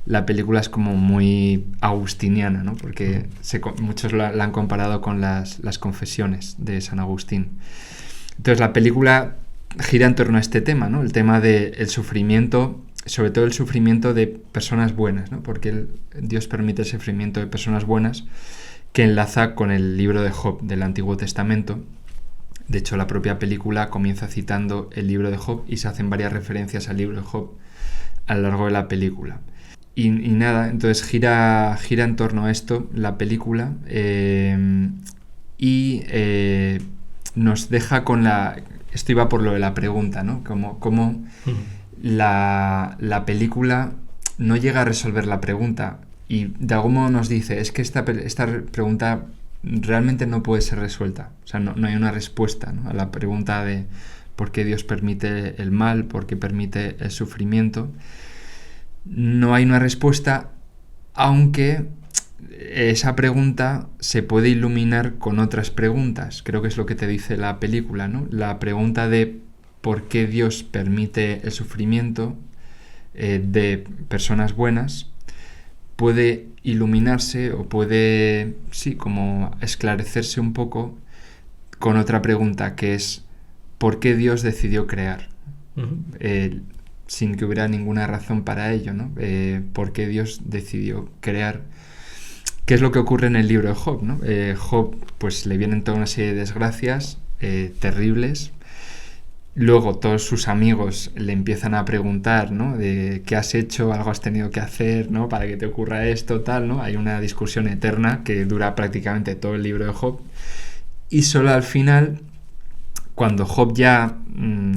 la película es como muy agustiniana, ¿no? Porque muchos la han comparado con las confesiones de San Agustín. Entonces la película gira en torno a este tema, ¿no? El tema del sufrimiento, sobre todo el sufrimiento de personas buenas, ¿no? Porque Dios permite el sufrimiento de personas buenas, que enlaza con el libro de Job del Antiguo Testamento. De hecho, la propia película comienza citando el libro de Job y se hacen varias referencias al libro de Job a lo largo de la película. Y nada, entonces gira en torno a esto la película y nos deja con esto iba por lo de la pregunta, ¿no? Como la película no llega a resolver la pregunta y de algún modo nos dice, es que esta pregunta realmente no puede ser resuelta. O sea, no hay una respuesta, ¿no? A la pregunta de por qué Dios permite el mal, por qué permite el sufrimiento. No hay una respuesta, aunque esa pregunta se puede iluminar con otras preguntas. Creo que es lo que te dice la película, ¿no? La pregunta de por qué Dios permite el sufrimiento de personas buenas puede iluminarse o puede, sí, como esclarecerse un poco con otra pregunta, que es ¿por qué Dios decidió crear? Sin que hubiera ninguna razón para ello, ¿no? ¿Por qué Dios decidió crear? ¿Qué es lo que ocurre en el libro de Job, ¿no? Job, pues le vienen toda una serie de desgracias terribles. Luego todos sus amigos le empiezan a preguntar, ¿no? De qué has hecho, algo has tenido que hacer, ¿no? Para que te ocurra esto, tal, ¿no? Hay una discusión eterna que dura prácticamente todo el libro de Job. Y solo al final, cuando Job ya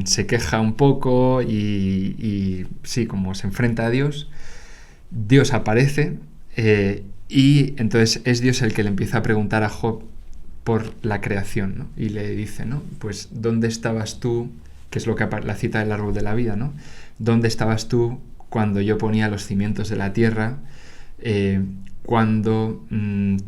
se queja un poco y sí, como se enfrenta a Dios, Dios aparece y entonces es Dios el que le empieza a preguntar a Job por la creación, ¿no? Y le dice, ¿no? Pues ¿dónde estabas tú? Que es lo que la cita del árbol de la vida, ¿no? ¿Dónde estabas tú cuando yo ponía los cimientos de la tierra? Cuando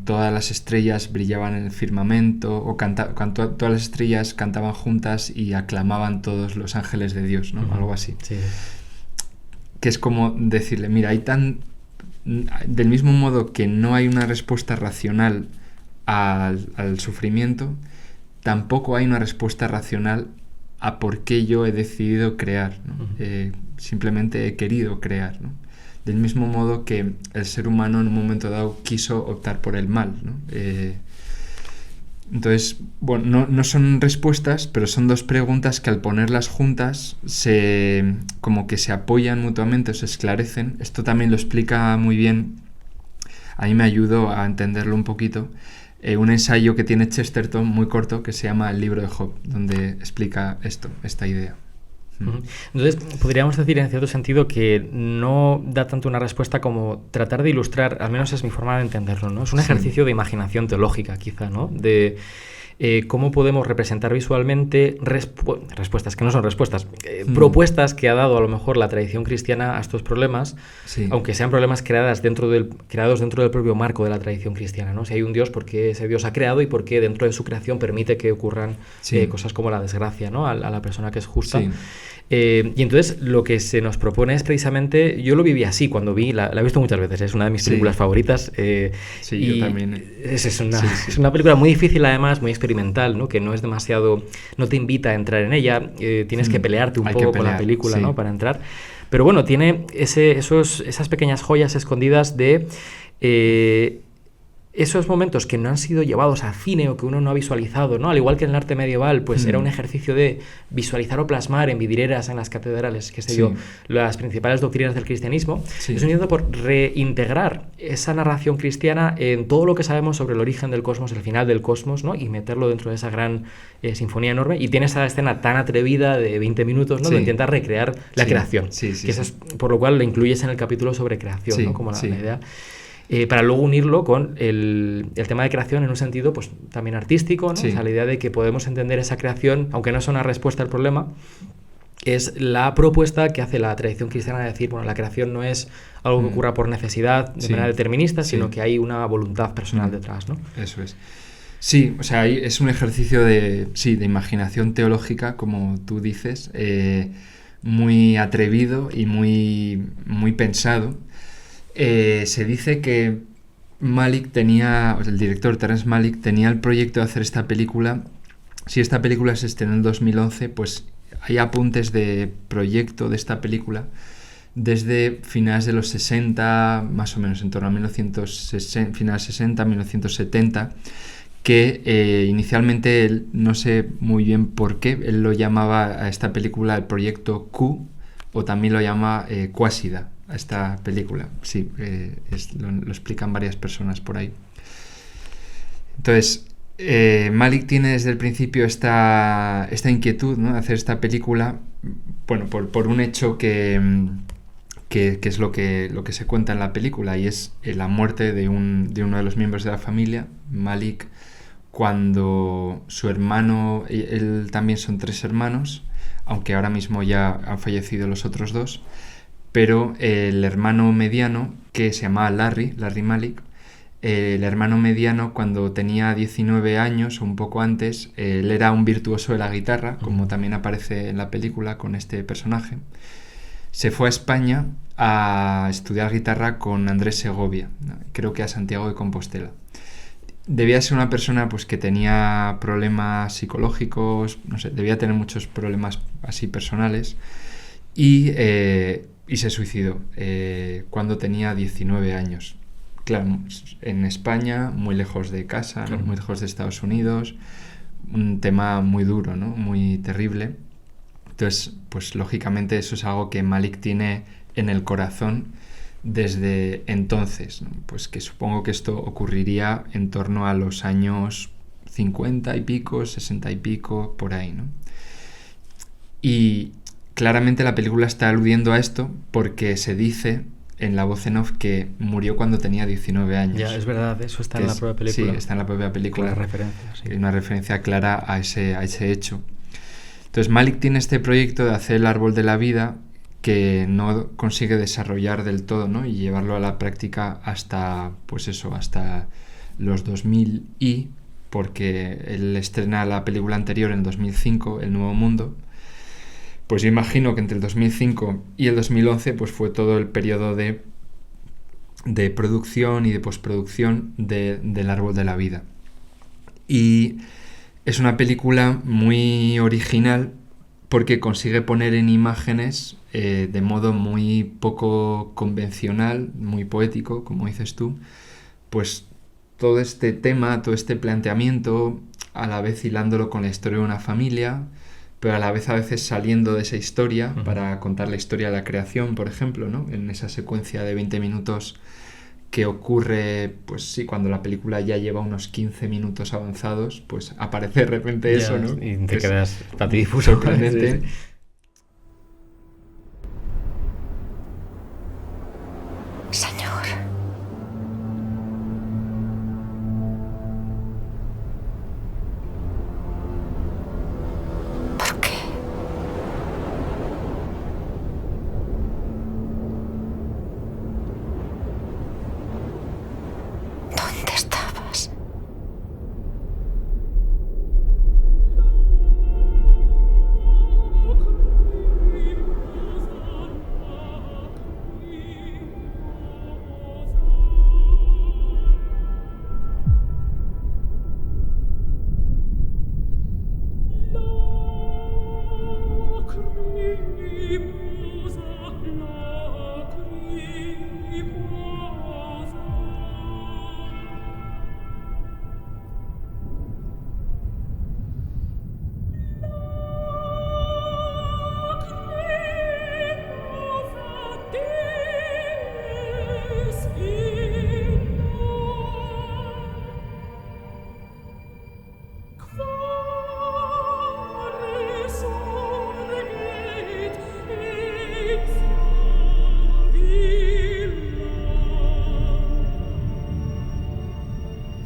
todas las estrellas brillaban en el firmamento, o cuando todas las estrellas cantaban juntas y aclamaban todos los ángeles de Dios, ¿no? Algo así. Sí. Que es como decirle, mira, del mismo modo que no hay una respuesta racional al sufrimiento, tampoco hay una respuesta racional a por qué yo he decidido crear, ¿no? Simplemente he querido crear, ¿no? Del mismo modo que el ser humano en un momento dado quiso optar por el mal, ¿no? Entonces, bueno, no son respuestas, pero son dos preguntas que al ponerlas juntas como que se apoyan mutuamente o se esclarecen. Esto también lo explica muy bien, a mí me ayudó a entenderlo un poquito, un ensayo que tiene Chesterton muy corto que se llama El libro de Job, donde explica esta idea. Entonces, podríamos decir en cierto sentido que no da tanto una respuesta como tratar de ilustrar, al menos es mi forma de entenderlo, ¿no? Es un ejercicio de imaginación teológica, quizá, ¿no? De cómo podemos representar visualmente respuestas, que no son respuestas, propuestas que ha dado a lo mejor la tradición cristiana a estos problemas, aunque sean problemas creados dentro del propio marco de la tradición cristiana, ¿no? Si hay un Dios, ¿por qué ese Dios ha creado y por qué dentro de su creación permite que ocurran cosas como la desgracia, ¿no? a la persona que es justa? Sí. Y entonces lo que se nos propone es precisamente, yo lo viví así cuando la he visto muchas veces, es una de mis películas favoritas. Yo también. Es una película muy difícil además, muy experimental, ¿no? Que no es demasiado, no te invita a entrar en ella, tienes que pelearte un poco con la película, ¿no? Para entrar. Pero bueno, tiene esas pequeñas joyas escondidas de esos momentos que no han sido llevados a cine o que uno no ha visualizado, ¿no? Al igual que en el arte medieval, pues era un ejercicio de visualizar o plasmar en vidrieras en las catedrales, qué sé yo, las principales doctrinas del cristianismo. Es un intento por reintegrar esa narración cristiana en todo lo que sabemos sobre el origen del cosmos, el final del cosmos, ¿no? Y meterlo dentro de esa gran sinfonía enorme. Y tiene esa escena tan atrevida de 20 minutos, ¿no? De intentar recrear la creación. Que eso es por lo cual lo incluyes en el capítulo sobre creación, ¿no? Como la idea. Para luego unirlo con el tema de creación en un sentido pues también artístico, ¿no? O sea, la idea de que podemos entender esa creación, aunque no es una respuesta al problema, es la propuesta que hace la tradición cristiana de decir, bueno, la creación no es algo que ocurra por necesidad de manera determinista, sino que hay una voluntad personal detrás, ¿no? Eso es. Sí, o sea, es un ejercicio de imaginación teológica, como tú dices, muy atrevido y muy pensado. Se dice que el director Terrence Malick tenía el proyecto de hacer esta película. Si esta película se estrenó en 2011, pues hay apuntes de proyecto de esta película desde finales de los 60, más o menos en torno a 1960, finales 60, 1970, que inicialmente él, no sé muy bien por qué, él lo llamaba a esta película el proyecto Q, o también lo llama Quásida, a esta película. Sí, lo explican varias personas por ahí. Entonces, Malick tiene desde el principio esta inquietud, ¿no? De hacer esta película, bueno, por un hecho que es lo que se cuenta en la película, y es la muerte de uno de los miembros de la familia, Malick, cuando su hermano, él también son 3 hermanos, aunque ahora mismo ya han fallecido los otros 2, pero el hermano mediano, que se llamaba Larry Malick, el hermano mediano, cuando tenía 19 años o un poco antes, él era un virtuoso de la guitarra, como también aparece en la película con este personaje. Se fue a España a estudiar guitarra con Andrés Segovia, creo que a Santiago de Compostela. Debía ser una persona pues que tenía problemas psicológicos, no sé, debía tener muchos problemas así personales, y se suicidó cuando tenía 19 años. Claro, en España, muy lejos de casa, ¿no? Muy lejos de Estados Unidos, un tema muy duro, ¿no? Muy terrible. Entonces, pues lógicamente eso es algo que Malick tiene en el corazón desde entonces, ¿no? Pues que supongo que esto ocurriría en torno a los años 50 y pico, 60 y pico, por ahí, ¿no? Y claramente la película está aludiendo a esto porque se dice en la voz en off que murió cuando tenía 19 años. Ya, es verdad, eso está en la propia película. Sí, está en la propia película. Con la referencia, sí. Hay una referencia clara a ese hecho. Entonces Malick tiene este proyecto de hacer el árbol de la vida, que no consigue desarrollar del todo, ¿no? Y llevarlo a la práctica hasta, pues eso, hasta los 2000 porque él estrena la película anterior en 2005, El Nuevo Mundo. Pues yo imagino que entre el 2005 y el 2011 pues fue todo el periodo de producción y de postproducción del Árbol de la Vida. Y es una película muy original porque consigue poner en imágenes de modo muy poco convencional, muy poético, como dices tú, pues todo este tema, todo este planteamiento, a la vez hilándolo con la historia de una familia, pero a la vez a veces saliendo de esa historia para contar la historia de la creación, por ejemplo, ¿no? En esa secuencia de 20 minutos que ocurre, pues sí, cuando la película ya lleva unos 15 minutos avanzados, pues aparece de repente eso, ¿no? Y te quedas patidifuso. Sorprendente. Sí. Señor. ¿Por qué? ¿Dónde estabas?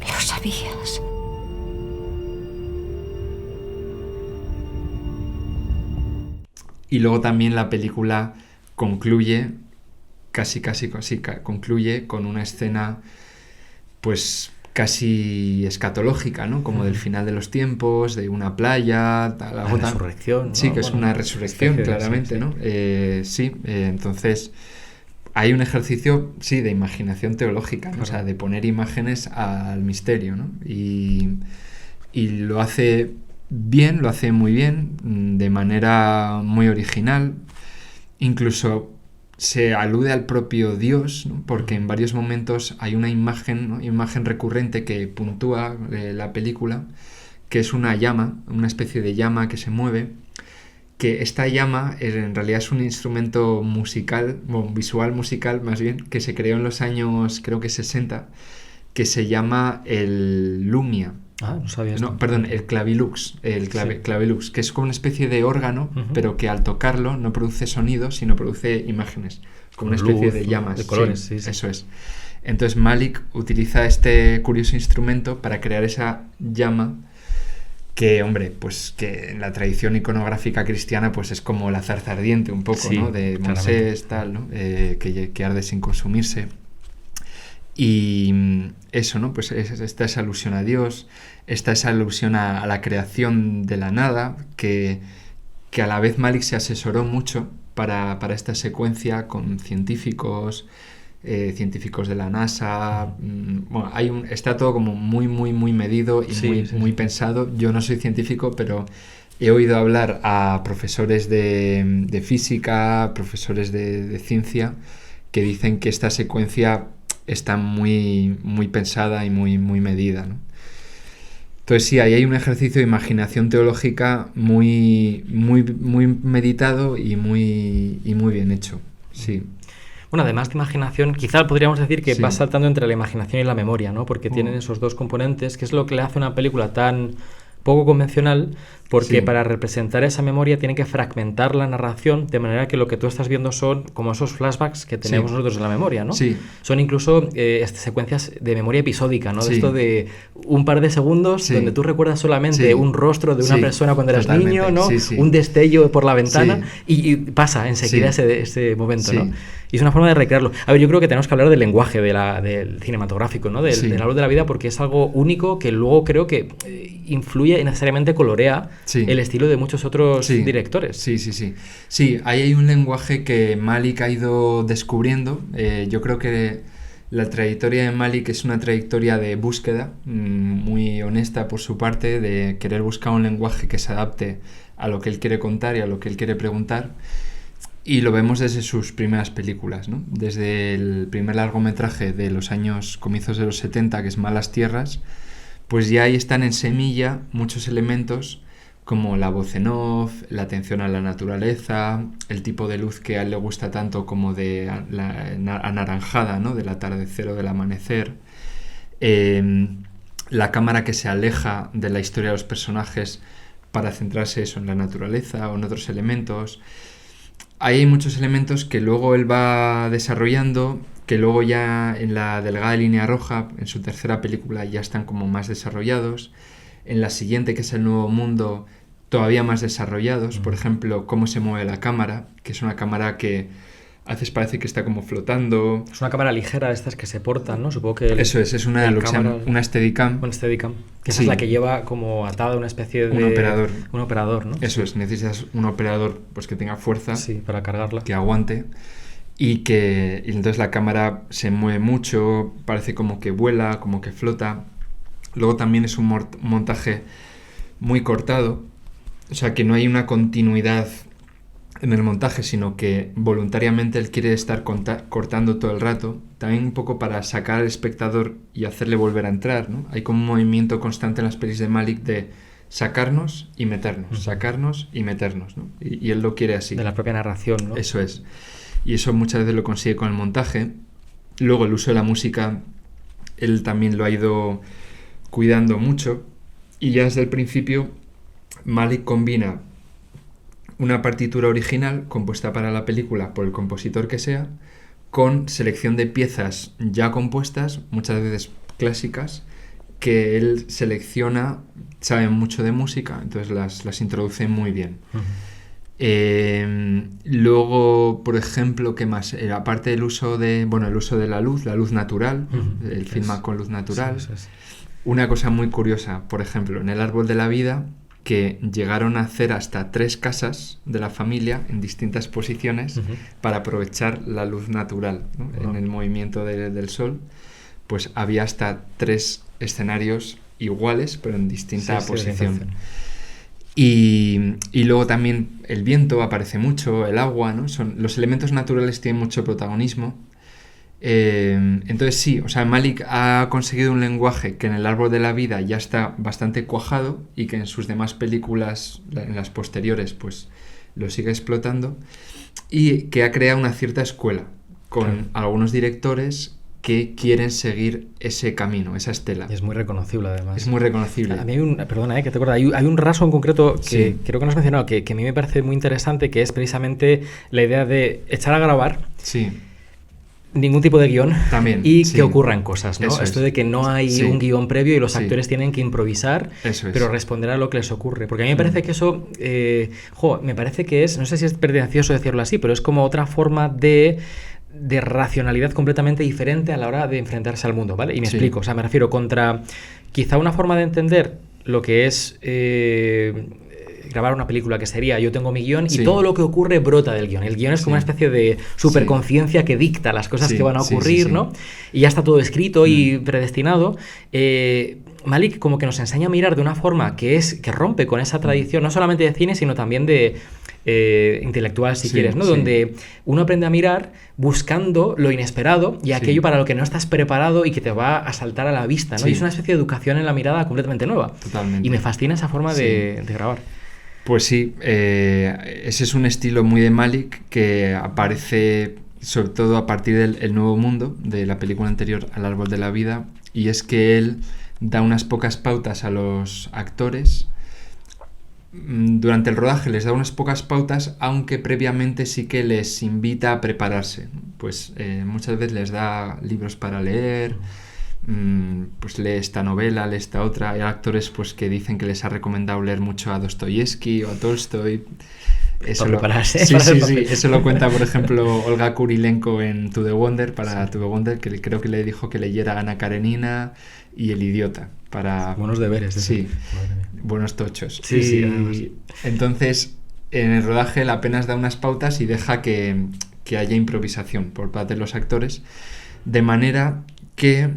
Lo sabías. Y luego también la película concluye, concluye con una escena pues casi escatológica, ¿no? Como del final de los tiempos, de una playa, tal, algo tan... resurrección, ¿no? Sí, que es una resurrección, claramente, ¿no? Entonces hay un ejercicio, sí, de imaginación teológica, ¿no? O sea, de poner imágenes al misterio, ¿no? Y lo hace bien, lo hace muy bien, de manera muy original. Incluso se alude al propio Dios, ¿no? Porque en varios momentos hay una imagen, ¿no? Imagen recurrente que puntúa la película, que es una llama, una especie de llama que se mueve, que esta llama en realidad es un instrumento musical, bueno, visual musical más bien, que se creó en los años, creo que 60, que se llama el Lumia. Ah, no sabía esto. No, perdón, el clavilux, clavilux, que es como una especie de órgano, pero que al tocarlo no produce sonido, sino produce imágenes, como una especie de llamas. De colores, sí. Eso es. Entonces Malick utiliza este curioso instrumento para crear esa llama que, hombre, pues que en la tradición iconográfica cristiana pues es como la zarza ardiente un poco, ¿no? De Moisés, tal, ¿no? Que arde sin consumirse. Y eso, ¿no? Pues está esa alusión a Dios, está esa alusión a la creación de la nada, que a la vez Malick se asesoró mucho para esta secuencia con científicos de la NASA. Bueno, está todo como muy medido y muy pensado. Yo no soy científico, pero he oído hablar a profesores de física, profesores de ciencia, que dicen que esta secuencia está muy pensada y muy medida, ¿no? Entonces sí, ahí hay un ejercicio de imaginación teológica muy meditado y muy bien hecho, sí. Bueno, además de imaginación, quizá podríamos decir que va saltando entre la imaginación y la memoria, ¿no? Porque tienen esos dos componentes, que es lo que le hace una película tan poco convencional, porque Sí. para representar esa memoria tiene que fragmentar la narración de manera que lo que tú estás viendo son como esos flashbacks que tenemos Sí. nosotros en la memoria, ¿no? Sí. Son incluso secuencias de memoria episódica, ¿no? Sí. De esto de un par de segundos Sí. donde tú recuerdas solamente Sí. un rostro de una Sí, persona cuando eras totalmente. niño, ¿no? Sí, sí. Un destello por la ventana Sí. y pasa enseguida Sí. ese momento, Sí. ¿no? Y es una forma de recrearlo. A ver, yo creo que tenemos que hablar del lenguaje del cinematográfico, ¿no? Sí. Del árbol de la vida, porque es algo único que luego creo que influye y necesariamente colorea Sí. el estilo de muchos otros Sí. directores. Sí. Sí, ahí hay un lenguaje que Malick ha ido descubriendo. Yo creo que la trayectoria de Malick es una trayectoria de búsqueda, muy honesta por su parte, de querer buscar un lenguaje que se adapte a lo que él quiere contar y a lo que él quiere preguntar. Y lo vemos desde sus primeras películas, ¿no? Desde el primer largometraje de los comienzos de los 70, que es Malas Tierras, pues ya ahí están en semilla muchos elementos como la voz en off, la atención a la naturaleza, el tipo de luz que a él le gusta tanto como de la anaranjada, ¿no? Del atardecer o del amanecer, la cámara que se aleja de la historia de los personajes para centrarse eso en la naturaleza o en otros elementos. Ahí hay muchos elementos que luego él va desarrollando, que luego ya en la delgada línea roja, en su tercera película, ya están como más desarrollados. En la siguiente, que es El Nuevo Mundo, todavía más desarrollados. Por ejemplo, cómo se mueve la cámara, que es una cámara que a veces parece que está como flotando. Es una cámara ligera de estas que se portan, ¿no? Supongo que... Eso es una de lo que se llama una Steadicam. Una Steadicam. Que esa Sí. es la que lleva como atada una especie de... Un operador. Un operador, ¿no? Eso es, necesitas un operador pues que tenga fuerza. Sí, para cargarla. Que aguante. Y entonces la cámara se mueve mucho, parece como que vuela, como que flota. Luego también es un montaje muy cortado, o sea que no hay una continuidad en el montaje, sino que voluntariamente él quiere estar cortando todo el rato, también un poco para sacar al espectador y hacerle volver a entrar, ¿no? Hay como un movimiento constante en las pelis de Malick de sacarnos y meternos, sacarnos y meternos, ¿no? Y él lo quiere así. De la propia narración, ¿no? Eso es. Y eso muchas veces lo consigue con el montaje. Luego el uso de la música, él también lo ha ido cuidando mucho. Y ya desde el principio, Malick combina una partitura original compuesta para la película por el compositor que sea, con selección de piezas ya compuestas, muchas veces clásicas, que él selecciona, sabe mucho de música, entonces las introduce muy bien. Luego, por ejemplo, ¿qué más? Aparte del uso de la luz natural, él filma con luz natural. Sí, sí. Una cosa muy curiosa, por ejemplo, en El Árbol de la Vida, que llegaron a hacer hasta 3 casas de la familia en distintas posiciones para aprovechar la luz natural, ¿no? En el movimiento del sol, pues había hasta 3 escenarios iguales, pero en distinta posición. Y luego también el viento aparece mucho, el agua, ¿no? Los elementos naturales tienen mucho protagonismo. Entonces sí, o sea, Malick ha conseguido un lenguaje que en El Árbol de la Vida ya está bastante cuajado y que en sus demás películas, en las posteriores, pues lo sigue explotando, y que ha creado una cierta escuela con algunos directores que quieren seguir ese camino, esa estela. Y es muy reconocible, además. Es muy reconocible. A mí perdona, que te acuerdas, hay un rasgo en concreto que Sí. creo que no has mencionado, que a mí me parece muy interesante, que es precisamente la idea de echar a grabar Sí. ningún tipo de guión También, y sí. que ocurran cosas, ¿no? Eso Esto es. de que no hay Sí. un guión previo y los Sí. actores tienen que improvisar, Eso es. pero responder a lo que les ocurre. Porque a mí me parece que eso, me parece que es, no sé si es pretencioso decirlo así, pero es como otra forma de racionalidad completamente diferente a la hora de enfrentarse al mundo, ¿vale? Y me Sí. explico, o sea, me refiero contra quizá una forma de entender lo que es grabar una película, que sería yo tengo mi guión Sí. y todo lo que ocurre brota del guión. El guión es como una especie de superconciencia que dicta las cosas Sí, que van a sí, ocurrir, sí, sí. ¿no? Y ya está todo escrito y predestinado. Malick como que nos enseña a mirar de una forma que rompe con esa tradición, no solamente de cine, sino también de intelectual, si Sí, quieres, ¿no? sí. Donde uno aprende a mirar buscando lo inesperado y aquello para lo que no estás preparado y que te va a saltar a la vista, ¿no? Sí. Y es una especie de educación en la mirada completamente nueva. Totalmente. Y me fascina esa forma Sí. de grabar. Pues sí, ese es un estilo muy de Malick que aparece sobre todo a partir del El Nuevo Mundo, de la película anterior al Árbol de la Vida, y es que él da unas pocas pautas a los actores durante el rodaje les da unas pocas pautas, aunque previamente sí que les invita a prepararse. Pues muchas veces les da libros para leer, pues lee esta novela, lee esta otra. Hay actores pues que dicen que les ha recomendado leer mucho a Dostoyevsky o a Tolstoy. Eso eso lo cuenta, por ejemplo, Olga Kurilenko en To the Wonder, To the Wonder, que creo que le dijo que leyera Ana Karenina y El idiota. Para buenos deberes. Sí, buenos tochos. Sí, entonces, en el rodaje él apenas da unas pautas y deja que haya improvisación por parte de los actores, de manera que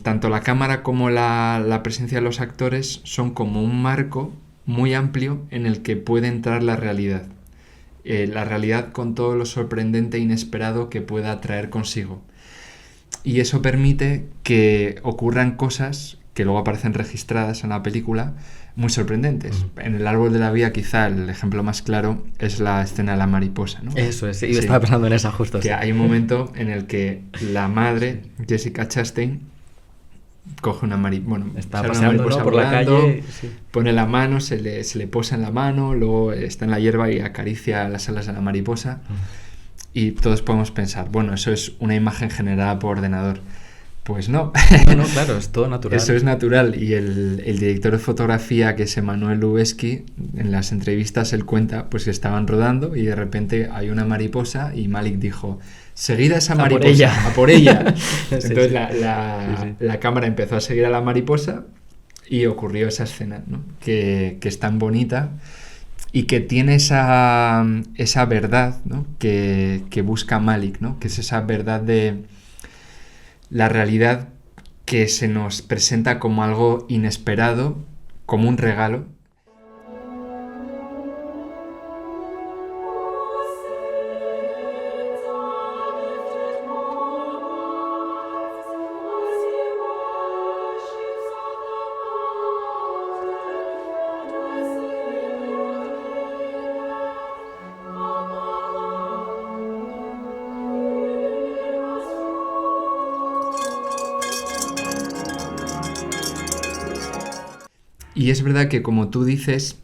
tanto la cámara como la presencia de los actores son como un marco muy amplio en el que puede entrar la realidad. La realidad con todo lo sorprendente e inesperado que pueda traer consigo. Y eso permite que ocurran cosas que luego aparecen registradas en la película muy sorprendentes. En El árbol de la vida, quizá el ejemplo más claro es la escena de la mariposa, ¿no? Eso es, y estaba pensando en esa justo. Que hay un momento en el que la madre, Jessica Chastain, coge una está paseando, ¿no?, por la calle, pone la mano, se le posa en la mano, luego está en la hierba y acaricia las alas de la mariposa. Y todos podemos pensar, bueno, eso es una imagen generada por ordenador. Pues no. No, claro, es todo natural. Eso es natural. Y el director de fotografía, que es Emanuel Lubezki, en las entrevistas él cuenta pues que estaban rodando y de repente hay una mariposa y Malick dijo: seguid a esa mariposa, a por ella. Entonces la cámara empezó a seguir a la mariposa y ocurrió esa escena, ¿no? Que es tan bonita y que tiene esa verdad, ¿no?, que busca Malick, ¿no?, que es esa verdad de la realidad que se nos presenta como algo inesperado, como un regalo. Y es verdad que, como tú dices,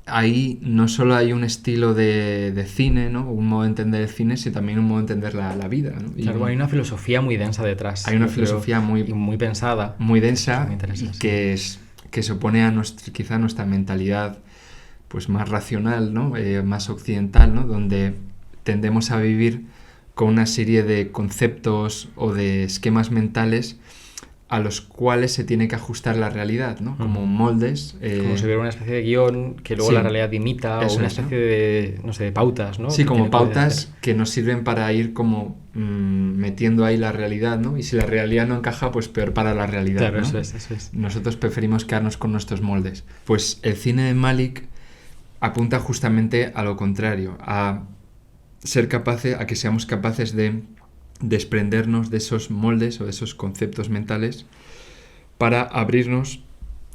ahí no solo hay un estilo de cine, ¿no?, un modo de entender el cine, sino también un modo de entender la vida, ¿no? Claro, hay una filosofía muy densa detrás. Hay una filosofía muy pensada. Muy densa, y que se opone a quizá nuestra mentalidad pues más racional, ¿no?, más occidental, ¿no?, donde tendemos a vivir con una serie de conceptos o de esquemas mentales a los cuales se tiene que ajustar la realidad, ¿no? Como moldes. Como si hubiera una especie de guión que luego la realidad imita, o una especie de, no sé, de pautas, ¿no? Sí, como pautas que nos sirven para ir como metiendo ahí la realidad, ¿no? Y si la realidad no encaja, pues peor para la realidad, claro, ¿no? Eso es. Nosotros preferimos quedarnos con nuestros moldes. Pues el cine de Malick apunta justamente a lo contrario, a que seamos capaces de desprendernos de esos moldes o de esos conceptos mentales para abrirnos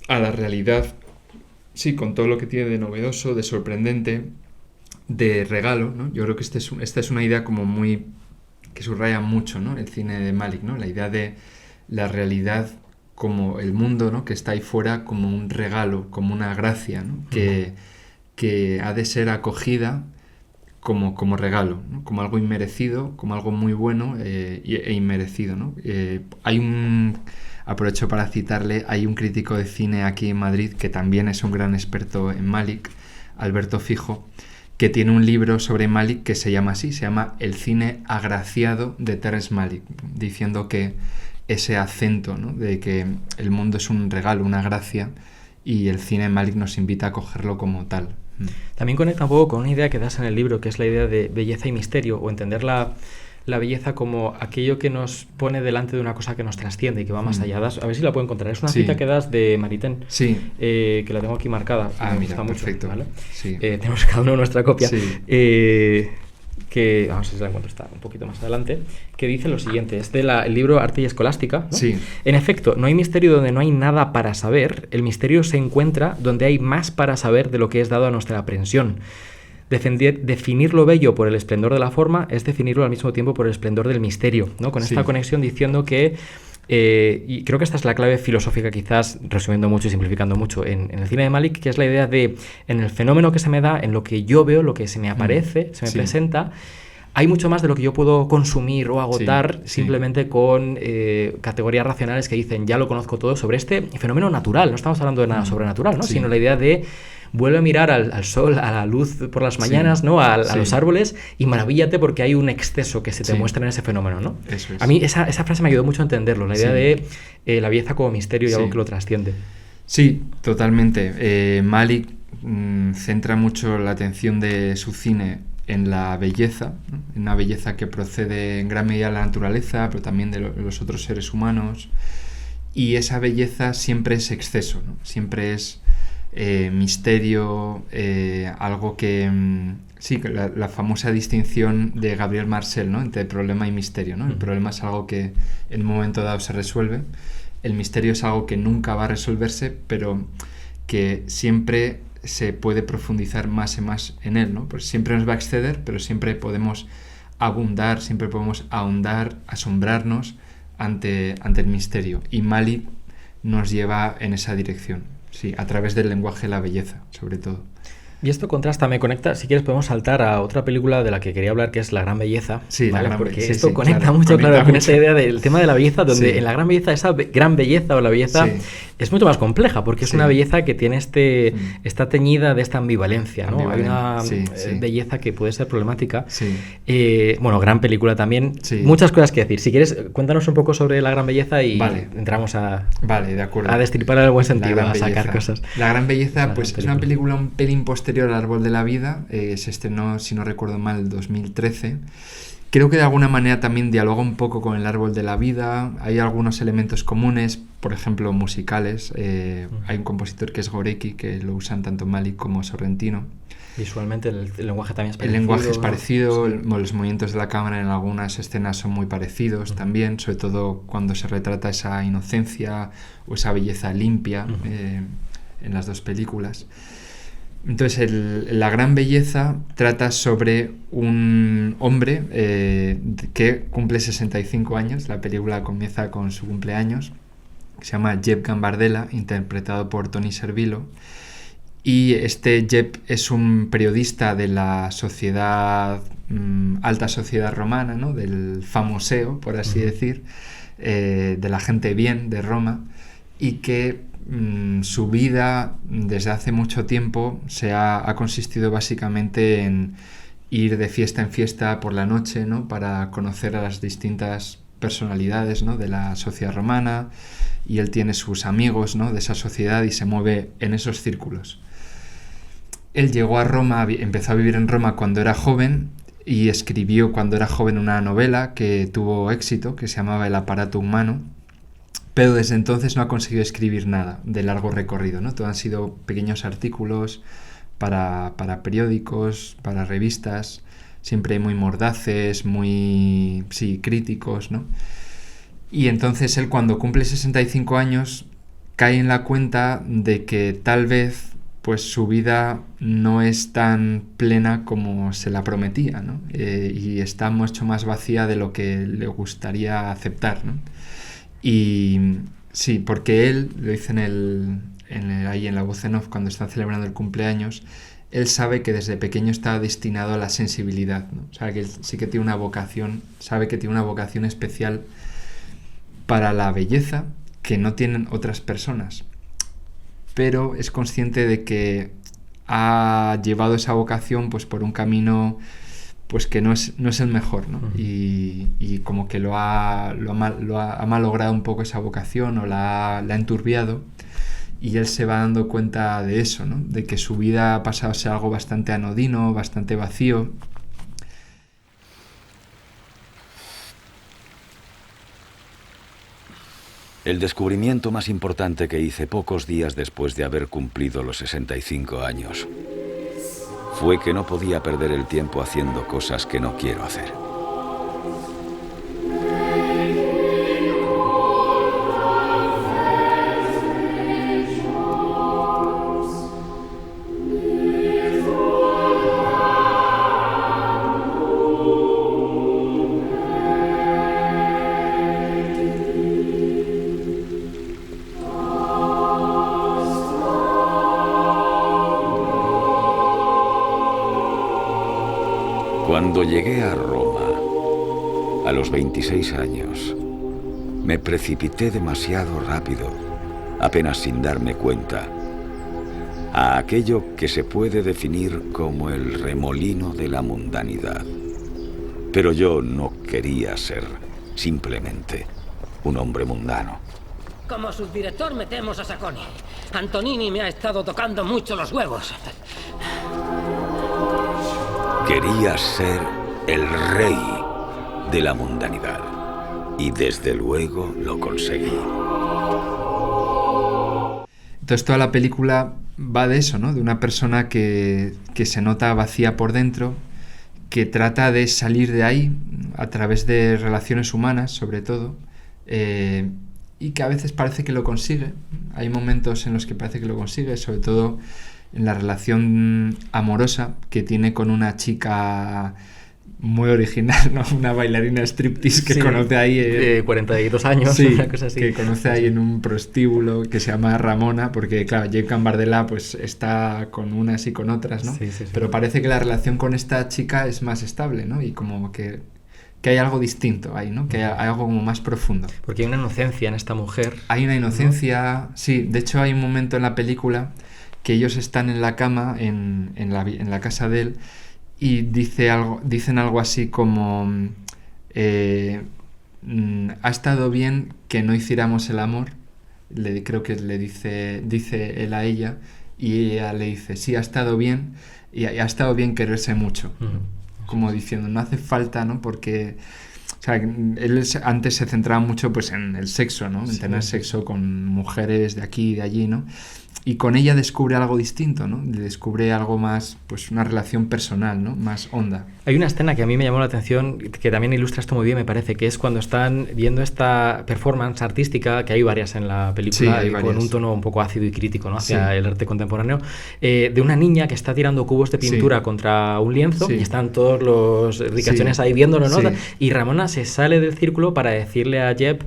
a la realidad, sí, con todo lo que tiene de novedoso, de sorprendente, de regalo, ¿no? Yo creo que esta es una idea como muy que subraya mucho, ¿no?, el cine de Malick, ¿no?, la idea de la realidad como el mundo, ¿no?, que está ahí fuera como un regalo, como una gracia, ¿no?, que ha de ser acogida como regalo, ¿no?, como algo inmerecido, como algo muy bueno e inmerecido, ¿no? Aprovecho para citarle, hay un crítico de cine aquí en Madrid que también es un gran experto en Malick, Alberto Fijo, que tiene un libro sobre Malick que se llama así, se llama El cine agraciado de Terrence Malick, diciendo que ese acento, ¿no?, de que el mundo es un regalo, una gracia, y el cine de Malick nos invita a cogerlo como tal. También conecta un poco con una idea que das en el libro, que es la idea de belleza y misterio, o entender la belleza como aquello que nos pone delante de una cosa que nos trasciende y que va más allá. A ver si la puedo encontrar. Es una cita que das de Maritain, que la tengo aquí marcada. Me gusta mucho, perfecto. ¿Vale? Sí. Tenemos cada uno nuestra copia. Sí. Que vamos a ver si la encuentro, está un poquito más adelante, que dice lo siguiente: es del libro Arte y Escolástica, ¿no? Sí. En efecto, no hay misterio donde no hay nada para saber. El misterio se encuentra donde hay más para saber de lo que es dado a nuestra aprensión. Definir lo bello por el esplendor de la forma es definirlo al mismo tiempo por el esplendor del misterio, ¿no? Con esta conexión diciendo que y creo que esta es la clave filosófica, quizás resumiendo mucho y simplificando mucho en el cine de Malick, que es la idea de, en el fenómeno que se me da, en lo que yo veo, lo que se me aparece, se me presenta, hay mucho más de lo que yo puedo consumir o agotar simplemente con categorías racionales que dicen, ya lo conozco todo sobre este fenómeno natural. No estamos hablando de nada sobrenatural, ¿no? Sino la idea de vuelve a mirar al sol, a la luz por las mañanas, ¿no? A los árboles, y maravíllate porque hay un exceso que se te muestra en ese fenómeno, ¿no? Eso es. A mí esa frase me ayudó mucho a entenderlo, la idea de la belleza como misterio y algo que lo trasciende. Sí, totalmente. Malick centra mucho la atención de su cine en la belleza, ¿no? En una belleza que procede en gran medida de la naturaleza, pero también de los otros seres humanos, y esa belleza siempre es exceso, ¿no? Siempre es misterio, algo que... la famosa distinción de Gabriel Marcel, ¿no? Entre problema y misterio, ¿no? El problema es algo que en un momento dado se resuelve, el misterio es algo que nunca va a resolverse, pero que siempre se puede profundizar más y más en él, ¿no? Pues siempre nos va a exceder, pero siempre podemos abundar, siempre podemos ahondar, asombrarnos ante el misterio. Y Malick nos lleva en esa dirección, a través del lenguaje de la belleza, sobre todo. Y esto contrasta, me conecta, si quieres podemos saltar a otra película de la que quería hablar, que es La Gran Belleza, ¿vale? Porque esto conecta mucho con esa idea del tema de la belleza, donde en La Gran Belleza esa gran belleza o la belleza es mucho más compleja, porque es una belleza que tiene está teñida de esta ambivalencia, ¿no? Hay una belleza que puede ser problemática. Bueno, gran película también, muchas cosas que decir. Si quieres, cuéntanos un poco sobre La Gran Belleza y entramos a destripar en el buen sentido, a sacar cosas. La Gran Belleza, pues es una película un pelín posterior al Árbol de la Vida, se estrenó, si no recuerdo mal, en 2013. Creo que de alguna manera también dialoga un poco con el Árbol de la Vida. Hay algunos elementos comunes, por ejemplo, musicales. Hay un compositor que es Gorecki, que lo usan tanto Malick como Sorrentino. Visualmente el lenguaje también es parecido. El lenguaje es parecido, los movimientos de la cámara en algunas escenas son muy parecidos también, sobre todo cuando se retrata esa inocencia o esa belleza limpia en las dos películas. Entonces, La Gran Belleza trata sobre un hombre que cumple 65 años. La película comienza con su cumpleaños, que se llama Jep Gambardella, interpretado por Tony Servillo. Y este Jep es un periodista de la sociedad, alta sociedad romana, ¿no? Del famoseo, por así decir, de la gente bien de Roma, y que su vida desde hace mucho tiempo ha consistido básicamente en ir de fiesta en fiesta por la noche, ¿no? Para conocer a las distintas personalidades, ¿no? De la sociedad romana, y él tiene sus amigos, ¿no? De esa sociedad y se mueve en esos círculos. Él llegó a Roma, empezó a vivir en Roma cuando era joven y escribió cuando era joven una novela que tuvo éxito, que se llamaba El aparato humano, pero desde entonces no ha conseguido escribir nada de largo recorrido, ¿no? Todo han sido pequeños artículos para periódicos, para revistas, siempre muy mordaces, muy críticos, ¿no? Y entonces él, cuando cumple 65 años, cae en la cuenta de que tal vez pues su vida no es tan plena como se la prometía, ¿no? Y está mucho más vacía de lo que le gustaría aceptar, ¿no? Y sí, porque él, lo dice ahí en la voz en off cuando están celebrando el cumpleaños, él sabe que desde pequeño está destinado a la sensibilidad, ¿no? O sea, que él sí que tiene una vocación, sabe que tiene una vocación especial para la belleza que no tienen otras personas, pero es consciente de que ha llevado esa vocación pues por un camino pues que no es el mejor, ¿no? Y como que ha malogrado un poco esa vocación o la ha enturbiado, y él se va dando cuenta de eso, ¿no? De que su vida ha pasado a ser algo bastante anodino, bastante vacío. El descubrimiento más importante que hice pocos días después de haber cumplido los 65 años fue que no podía perder el tiempo haciendo cosas que no quiero hacer. Cuando llegué a Roma, a los 26 años, me precipité demasiado rápido, apenas sin darme cuenta, a aquello que se puede definir como el remolino de la mundanidad. Pero yo no quería ser simplemente un hombre mundano. Como subdirector metemos a Sacconi. Antonini me ha estado tocando mucho los huevos. Quería ser el rey de la mundanidad. Y desde luego lo conseguí. Entonces toda la película va de eso, ¿no? De una persona que se nota vacía por dentro, que trata de salir de ahí a través de relaciones humanas, sobre todo, y que a veces parece que lo consigue. Hay momentos en los que parece que lo consigue, sobre todo en la relación amorosa que tiene con una chica muy original, ¿no? Una bailarina striptease que conoce ahí... de 42 años, sí, una cosa así. Que conoce ahí en un prostíbulo que se llama Ramona, porque claro, Jake Gambardella pues está con unas y con otras, ¿no? Sí. Pero parece que la relación con esta chica es más estable, ¿no? Y como que hay algo distinto ahí, ¿no? Que hay algo como más profundo. Porque hay una inocencia en esta mujer. Hay una inocencia, ¿no? Sí. De hecho hay un momento en la película que ellos están en la cama en la casa de él y dicen algo así como ha estado bien que no hiciéramos el amor. Creo que le dice él a ella y ella le dice sí, ha estado bien y ha estado bien quererse mucho. Como diciendo, no hace falta, ¿no? Porque o sea, él antes se centraba mucho pues en el sexo, ¿no? En tener sexo con mujeres de aquí y de allí, ¿no? Y con ella descubre algo distinto, ¿no? Descubre algo más, pues una relación personal, ¿no? Más honda. Hay una escena que a mí me llamó la atención, que también ilustra esto muy bien, me parece, que es cuando están viendo esta performance artística, que hay varias en la película, con un tono un poco ácido y crítico, ¿no? Hacia el arte contemporáneo, de una niña que está tirando cubos de pintura contra un lienzo, y están todos los ricachones ahí viéndolo, ¿no? Y Ramona se sale del círculo para decirle a Jeb,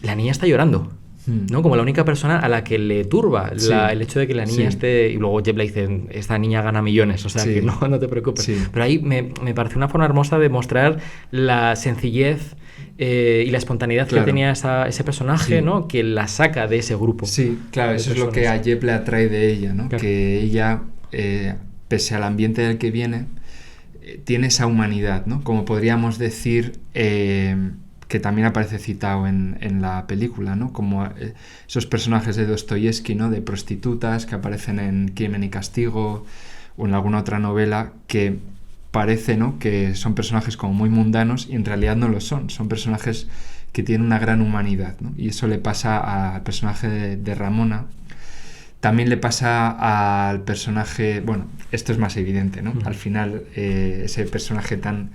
la niña está llorando. ¿No? Como la única persona a la que le turba el hecho de que la niña esté... Y luego Jeb le dice, esta niña gana millones, o sea que no te preocupes. Pero ahí me parece una forma hermosa de mostrar la sencillez y la espontaneidad que tenía ese personaje, ¿no? Que la saca de ese grupo. Sí, claro, eso es lo que a Jeb le atrae de ella, ¿no? Claro. Que ella, pese al ambiente del que viene, tiene esa humanidad, ¿no? Como podríamos decir... que también aparece citado en la película, ¿no? Como esos personajes de Dostoyevsky, ¿no? De prostitutas que aparecen en Crimen y Castigo o en alguna otra novela, que parece, ¿no? Que son personajes como muy mundanos y en realidad no lo son. Son personajes que tienen una gran humanidad, ¿no? Y eso le pasa al personaje de Ramona. También le pasa al personaje... Bueno, esto es más evidente, ¿no? Al final, ese personaje tan...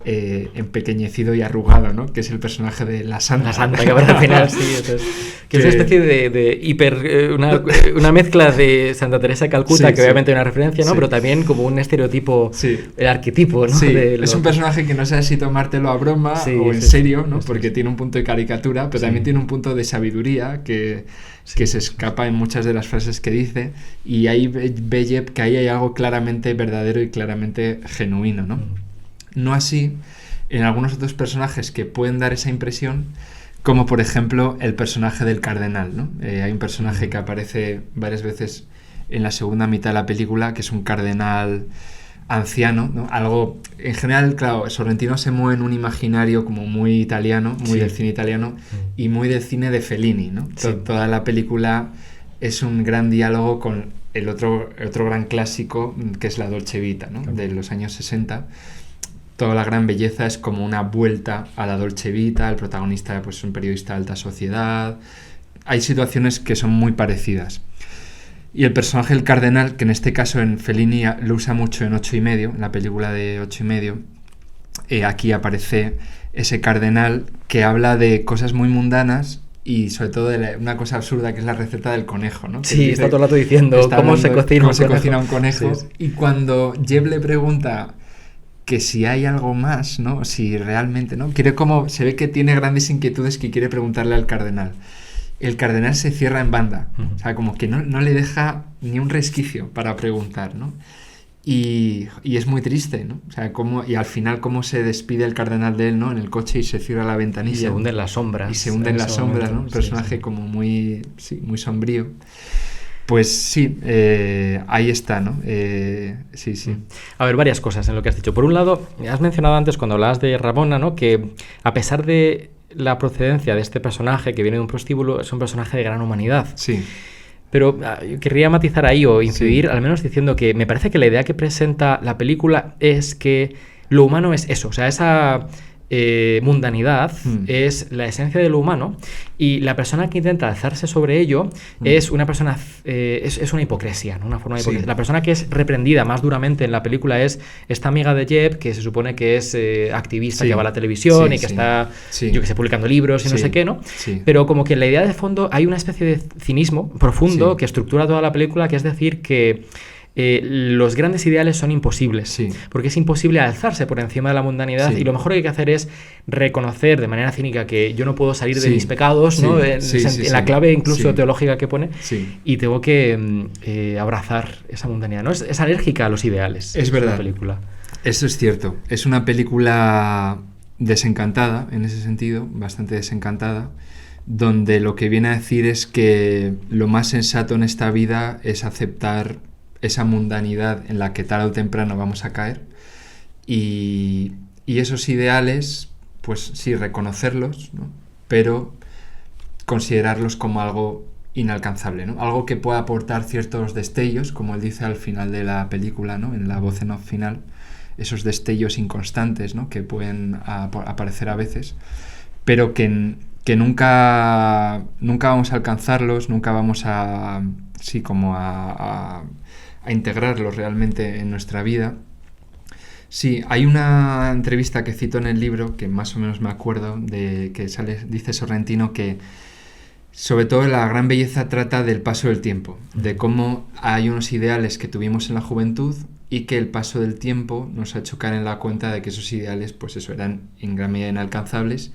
empequeñecido y arrugado, ¿no? Que es el personaje de la Santa. La Santa, que aparece al final, sí. Que es una especie de hiper... Una mezcla de Santa Teresa de Calcuta, que obviamente hay una referencia, ¿no? Pero también como un estereotipo, el arquetipo, ¿no? Es un personaje que no sabes si tomártelo a broma o en serio, ¿no? Porque tiene un punto de caricatura, pero también tiene un punto de sabiduría que se escapa en muchas de las frases que dice, y ahí ve Jeb que ahí hay algo claramente verdadero y claramente genuino, ¿no? No así en algunos otros personajes que pueden dar esa impresión, como por ejemplo el personaje del cardenal, ¿no? Hay un personaje que aparece varias veces en la segunda mitad de la película, que es un cardenal anciano, ¿no? Algo, en general, claro, Sorrentino se mueve en un imaginario como muy italiano, muy del cine italiano y muy del cine de Fellini, ¿no? Toda la película es un gran diálogo con el otro gran clásico, que es la Dolce Vita, ¿no? De los años 60. Toda la gran belleza es como una vuelta a la Dolce Vita, el protagonista pues, es un periodista de alta sociedad. Hay situaciones que son muy parecidas. Y el personaje del cardenal, que en este caso en Fellini lo usa mucho en 8,5, en la película de 8,5, aquí aparece ese cardenal que habla de cosas muy mundanas y sobre todo de una cosa absurda que es la receta del conejo, ¿no? Sí, está todo el rato diciendo cómo se cocina un conejo. Sí. Y cuando Jeb le pregunta... que si hay algo más, ¿no? Si realmente, ¿no? Se ve que tiene grandes inquietudes que quiere preguntarle al cardenal. El cardenal se cierra en banda, o sea, como que no le deja ni un resquicio para preguntar, ¿no? Y es muy triste, ¿no? O sea, y al final cómo se despide el cardenal de él, ¿no? En el coche y se cierra la ventanilla. Y se hunde en las sombras. Y se hunde en las sombras, ¿no? Un personaje como muy sombrío. Pues sí, ahí está, ¿no? Sí. A ver, varias cosas en lo que has dicho. Por un lado, has mencionado antes cuando hablabas de Ramona, ¿no? Que a pesar de la procedencia de este personaje que viene de un prostíbulo, es un personaje de gran humanidad. Sí. Pero yo querría matizar ahí o incidir, al menos diciendo que me parece que la idea que presenta la película es que lo humano es eso, o sea, esa mundanidad es la esencia de lo humano, y la persona que intenta alzarse sobre ello es una persona, es una hipocresía, ¿no? Una forma de hipocresía. La persona que es reprendida más duramente en la película es esta amiga de Jeb, que se supone que es activista, que va a la televisión y que está, yo que sé, publicando libros y no sé qué, ¿no? Pero como que en la idea de fondo hay una especie de cinismo profundo que estructura toda la película, que es decir que los grandes ideales son imposibles, porque es imposible alzarse por encima de la mundanidad, y lo mejor que hay que hacer es reconocer de manera cínica que yo no puedo salir de mis pecados, ¿no? En la clave incluso teológica que pone, y tengo que abrazar esa mundanidad, ¿no? Es alérgica a los ideales. Es verdad. La película. Eso es cierto. Es una película desencantada, en ese sentido, bastante desencantada, donde lo que viene a decir es que lo más sensato en esta vida es aceptar esa mundanidad en la que tarde o temprano vamos a caer, y esos ideales, pues sí, reconocerlos, ¿no? Pero considerarlos como algo inalcanzable, ¿no? Algo que pueda aportar ciertos destellos, como él dice al final de la película, ¿no? En la voz en off final, esos destellos inconstantes, ¿no? Que pueden aparecer a veces, pero que nunca vamos a alcanzarlos, nunca vamos a integrarlos realmente en nuestra vida. Sí, hay una entrevista que cito en el libro, que más o menos me acuerdo, dice Sorrentino que sobre todo la gran belleza trata del paso del tiempo, de cómo hay unos ideales que tuvimos en la juventud y que el paso del tiempo nos ha hecho caer en la cuenta de que esos ideales, pues eso, eran en gran medida inalcanzables,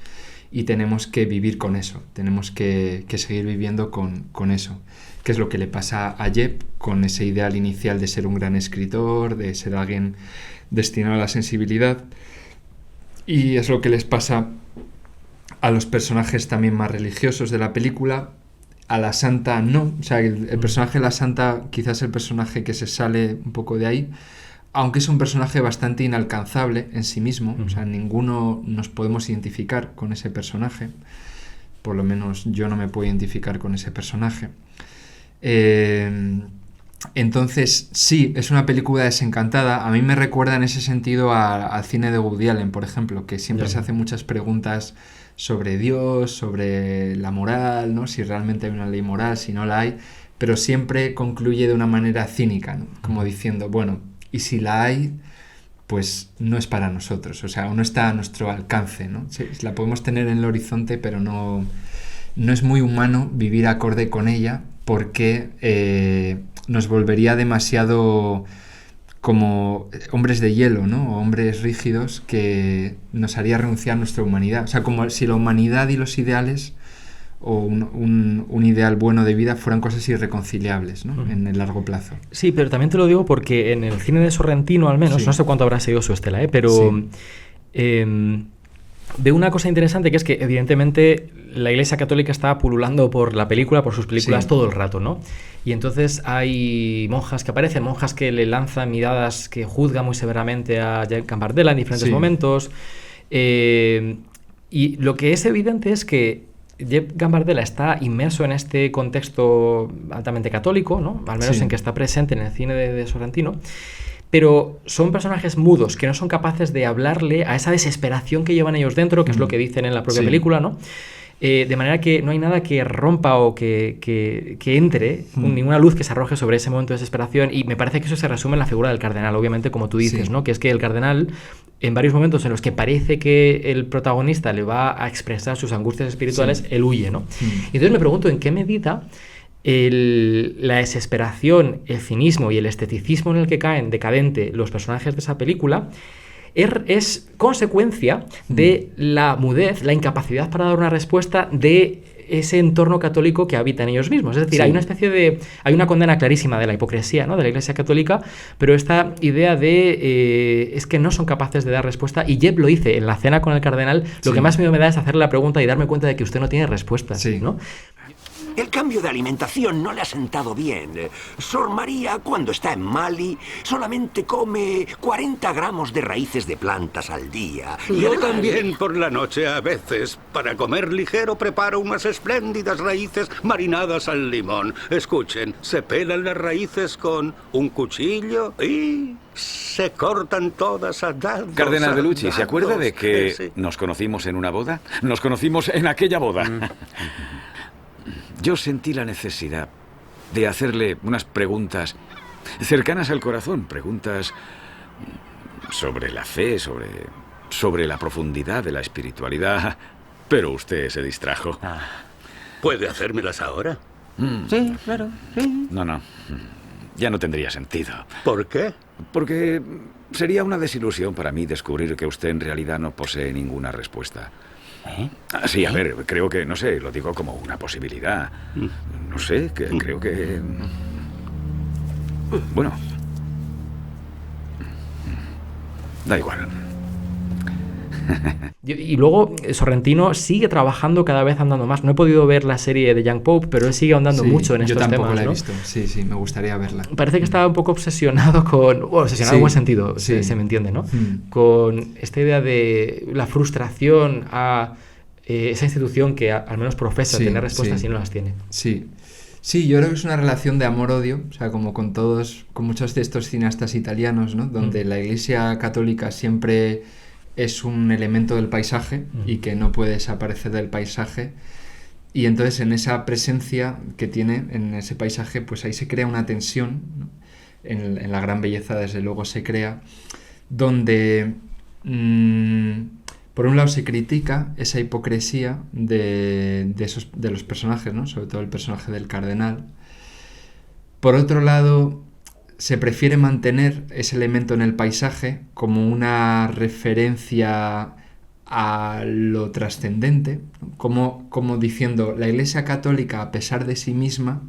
y tenemos que vivir con eso, tenemos que seguir viviendo con eso. Que es lo que le pasa a Jeb con ese ideal inicial de ser un gran escritor, de ser alguien destinado a la sensibilidad, y es lo que les pasa a los personajes también más religiosos de la película. A la santa no, o sea, el personaje de la santa quizás es el personaje que se sale un poco de ahí, aunque es un personaje bastante inalcanzable en sí mismo, o sea, ninguno nos podemos identificar con ese personaje, por lo menos yo no me puedo identificar con ese personaje. Entonces sí, es una película desencantada. A mí me recuerda en ese sentido al cine de Woody Allen, por ejemplo, que siempre se hace muchas preguntas sobre Dios, sobre la moral, ¿no? Si realmente hay una ley moral, si no la hay, pero siempre concluye de una manera cínica, ¿no? Como diciendo, bueno, y si la hay, pues no es para nosotros, o sea, no está a nuestro alcance, ¿no? Sí, la podemos tener en el horizonte, pero no es muy humano vivir acorde con ella, porque nos volvería demasiado como hombres de hielo, ¿no? O hombres rígidos, que nos haría renunciar a nuestra humanidad. O sea, como si la humanidad y los ideales, o un ideal bueno de vida, fueran cosas irreconciliables, ¿no? En el largo plazo. Sí, pero también te lo digo porque en el cine de Sorrentino, al menos, no sé cuánto habrá seguido su estela, pero veo una cosa interesante, que es que evidentemente la Iglesia Católica está pululando por la película, por sus películas todo el rato, ¿no? Y entonces hay monjas que aparecen, monjas que le lanzan miradas que juzgan muy severamente a Jeb Gambardella en diferentes momentos. Y lo que es evidente es que Jeb Gambardella está inmerso en este contexto altamente católico, ¿no? Al menos en que está presente en el cine de Sorrentino. Pero son personajes mudos, que no son capaces de hablarle a esa desesperación que llevan ellos dentro, que es lo que dicen en la propia película, ¿no? De manera que no hay nada que rompa o que entre, ninguna luz que se arroje sobre ese momento de desesperación, y me parece que eso se resume en la figura del cardenal, obviamente, como tú dices, ¿no? Que es que el cardenal, en varios momentos en los que parece que el protagonista le va a expresar sus angustias espirituales, él huye, ¿no? Y entonces me pregunto en qué medida la desesperación, el cinismo y el esteticismo en el que caen decadente los personajes de esa película es consecuencia de la mudez, la incapacidad para dar una respuesta de ese entorno católico que habita en ellos mismos. Es decir, Sí. hay una especie de... hay una condena clarísima de la hipocresía, ¿no?, de la Iglesia católica, pero esta idea de es que no son capaces de dar respuesta, y Jeb lo dice en la cena con el cardenal, lo Sí. que más miedo me da es hacerle la pregunta y darme cuenta de que usted no tiene respuestas, ¿no? El cambio de alimentación no le ha sentado bien. Sor María, cuando está en Mali, solamente come 40 gramos de raíces de plantas al día. Yo además- también por la noche a veces. Para comer ligero preparo unas espléndidas raíces marinadas al limón. Escuchen, se pelan las raíces con un cuchillo y se cortan todas a dados. Cardenal a Bellucci, ¿se acuerda de que dados. Sí. nos conocimos en una boda? Nos conocimos en aquella boda. Yo sentí la necesidad de hacerle unas preguntas cercanas al corazón, preguntas sobre la fe, sobre la profundidad de la espiritualidad, pero usted se distrajo. ¿Puede hacérmelas ahora? Sí, claro. No. Ya no tendría sentido. ¿Por qué? Porque sería una desilusión para mí descubrir que usted en realidad no posee ninguna respuesta. Sí, a ver, creo que, no sé, lo digo como una posibilidad. No sé, que creo que... Bueno. Da igual. Y luego Sorrentino sigue trabajando cada vez andando más. No he podido ver la serie de Young Pope, pero él sigue ahondando Sí, mucho en estos yo tampoco temas, la he ¿no? visto. Sí, me gustaría verla. Parece que estaba un poco obsesionado con... Bueno, obsesionado en buen sentido, sí. se me entiende, ¿no? Con esta idea de la frustración a esa institución que al menos profesa Sí, tener respuestas sí. y no las tiene. Sí, yo creo que es una relación de amor-odio, o sea, como con muchos de estos cineastas italianos, ¿no? Donde la Iglesia católica siempre es un elemento del paisaje y que no puede desaparecer del paisaje. Y entonces en esa presencia que tiene en ese paisaje, pues ahí se crea una tensión, ¿no? En la gran belleza, desde luego, se crea, donde por un lado se critica esa hipocresía de los personajes, ¿no? Sobre todo el personaje del cardenal. Por otro lado, se prefiere mantener ese elemento en el paisaje como una referencia a lo trascendente, ¿no? como diciendo, la Iglesia católica, a pesar de sí misma,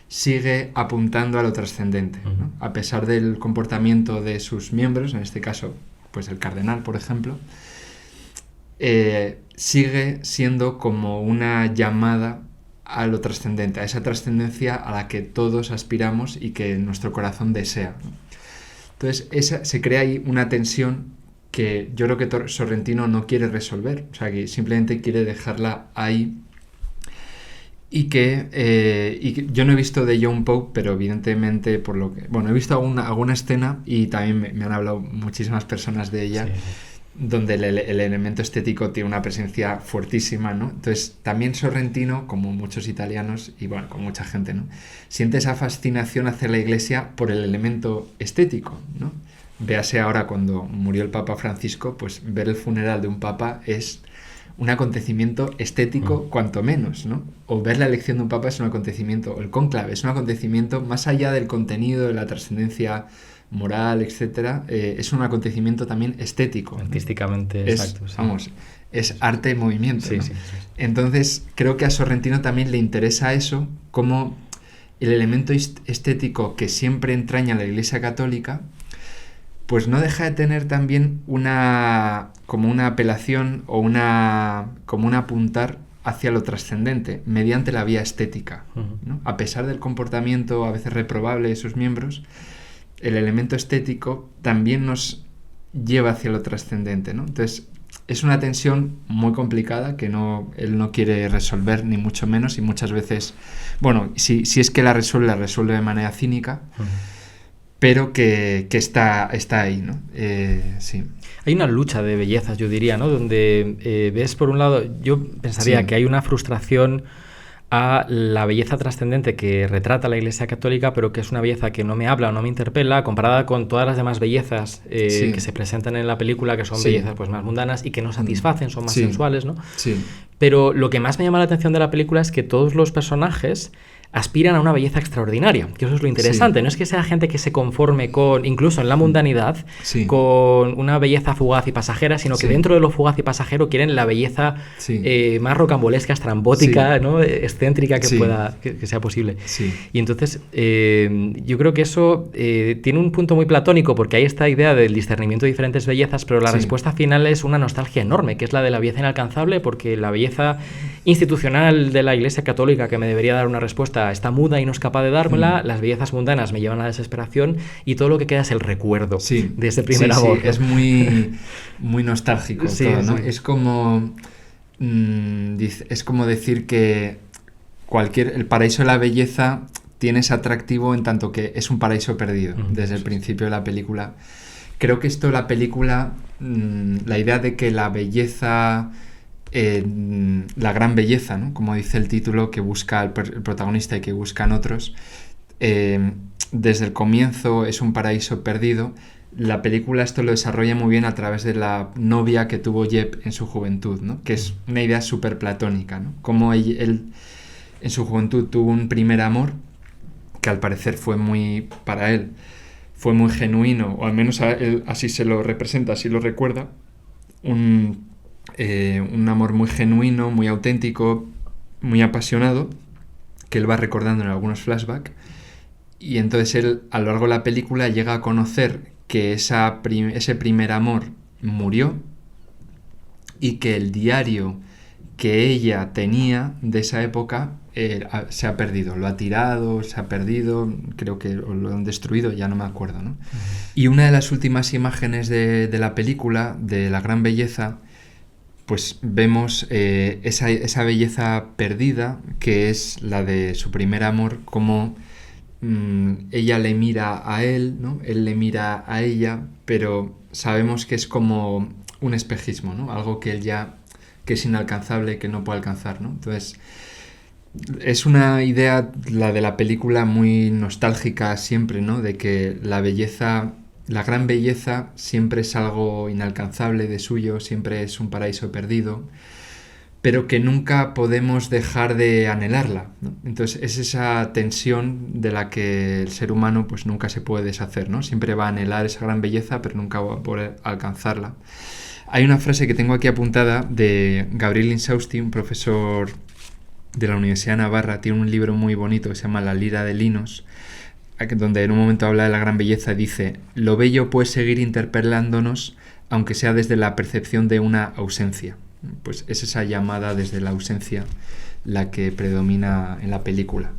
sigue apuntando a lo trascendente, ¿no? A pesar del comportamiento de sus miembros, en este caso, pues el cardenal, por ejemplo, sigue siendo como una llamada a lo trascendente, a esa trascendencia a la que todos aspiramos y que nuestro corazón desea, ¿no? Entonces, se crea ahí una tensión que yo creo que Sorrentino no quiere resolver, o sea, que simplemente quiere dejarla ahí. Y que yo no he visto de Young Pope, pero evidentemente por lo que... Bueno, he visto alguna escena y también me han hablado muchísimas personas de ella, donde el elemento estético tiene una presencia fuertísima, ¿no? Entonces, también Sorrentino, como muchos italianos, y bueno, con mucha gente, ¿no? Siente esa fascinación hacia la Iglesia por el elemento estético, ¿no? Véase ahora cuando murió el Papa Francisco, pues ver el funeral de un papa es un acontecimiento estético cuanto menos, ¿no? O ver la elección de un papa es un acontecimiento, o el cónclave es un acontecimiento más allá del contenido, de la trascendencia moral, etcétera, es un acontecimiento también estético. Artísticamente, exacto. Sí. Vamos, es arte en movimiento, ¿no? Sí. Entonces, creo que a Sorrentino también le interesa eso, como el elemento estético que siempre entraña la Iglesia católica, pues no deja de tener también como una apelación o como un apuntar hacia lo trascendente mediante la vía estética, ¿no? A pesar del comportamiento a veces reprobable de sus miembros, el elemento estético también nos lleva hacia lo trascendente, ¿no? Entonces, es una tensión muy complicada que él no quiere resolver, ni mucho menos, y muchas veces, bueno, si es que la resuelve de manera cínica, pero que está ahí, ¿no? Sí. Hay una lucha de bellezas, yo diría, ¿no? Donde ves, por un lado, yo pensaría que hay una frustración a la belleza trascendente que retrata la Iglesia católica, pero que es una belleza que no me habla o no me interpela, comparada con todas las demás bellezas que se presentan en la película, que son bellezas pues más mundanas y que no satisfacen, son más sensuales, ¿no? Sí. Pero lo que más me llama la atención de la película es que todos los personajes aspiran a una belleza extraordinaria, que eso es lo interesante. No es que sea gente que se conforme con, incluso en la mundanidad, con una belleza fugaz y pasajera, sino que dentro de lo fugaz y pasajero quieren la belleza más rocambolesca, estrambótica, ¿no? Excéntrica que sea posible. Y entonces yo creo que eso tiene un punto muy platónico, porque hay esta idea del discernimiento de diferentes bellezas, pero la respuesta final es una nostalgia enorme, que es la de la belleza inalcanzable, porque la belleza institucional de la Iglesia Católica, que me debería dar una respuesta, está muda y no es capaz de dármela. Las bellezas mundanas me llevan a la desesperación, y todo lo que queda es el recuerdo de ese primer amor. Es muy, muy nostálgico todo, ¿no? Es como decir que el paraíso de la belleza tiene ese atractivo en tanto que es un paraíso perdido desde el principio de la película. Creo que la película, la idea de que la belleza, la gran belleza, ¿no? Como dice el título, que busca el protagonista y que buscan otros, desde el comienzo es un paraíso perdido. La película esto lo desarrolla muy bien a través de la novia que tuvo Jeb en su juventud, ¿no? Que es una idea súper platónica, ¿no? Como él en su juventud tuvo un primer amor que al parecer para él fue muy genuino, o al menos él así se lo representa, así lo recuerda, un amor muy genuino, muy auténtico, muy apasionado, que él va recordando en algunos flashbacks, y entonces él a lo largo de la película llega a conocer que ese primer amor murió, y que el diario que ella tenía de esa época se ha perdido, lo ha tirado, se ha perdido, creo que lo han destruido, ya no me acuerdo, ¿no? Y una de las últimas imágenes de la película, de La Gran Belleza, pues vemos esa belleza perdida, que es la de su primer amor, como ella le mira a él, ¿no? Él le mira a ella, pero sabemos que es como un espejismo, ¿no? Algo que que es inalcanzable, que no puede alcanzar, ¿no? Entonces, es una idea, la de la película, muy nostálgica siempre, ¿no? De que la belleza, la gran belleza, siempre es algo inalcanzable de suyo, siempre es un paraíso perdido, pero que nunca podemos dejar de anhelarla, ¿no? Entonces es esa tensión de la que el ser humano pues nunca se puede deshacer, ¿no? Siempre va a anhelar esa gran belleza, pero nunca va a poder alcanzarla. Hay una frase que tengo aquí apuntada de Gabriel Insausti, un profesor de la Universidad de Navarra. Tiene un libro muy bonito que se llama La Lira de Linos, donde en un momento habla de la gran belleza y dice: lo bello puede seguir interpelándonos, aunque sea desde la percepción de una ausencia. Pues es esa llamada desde la ausencia la que predomina en la película.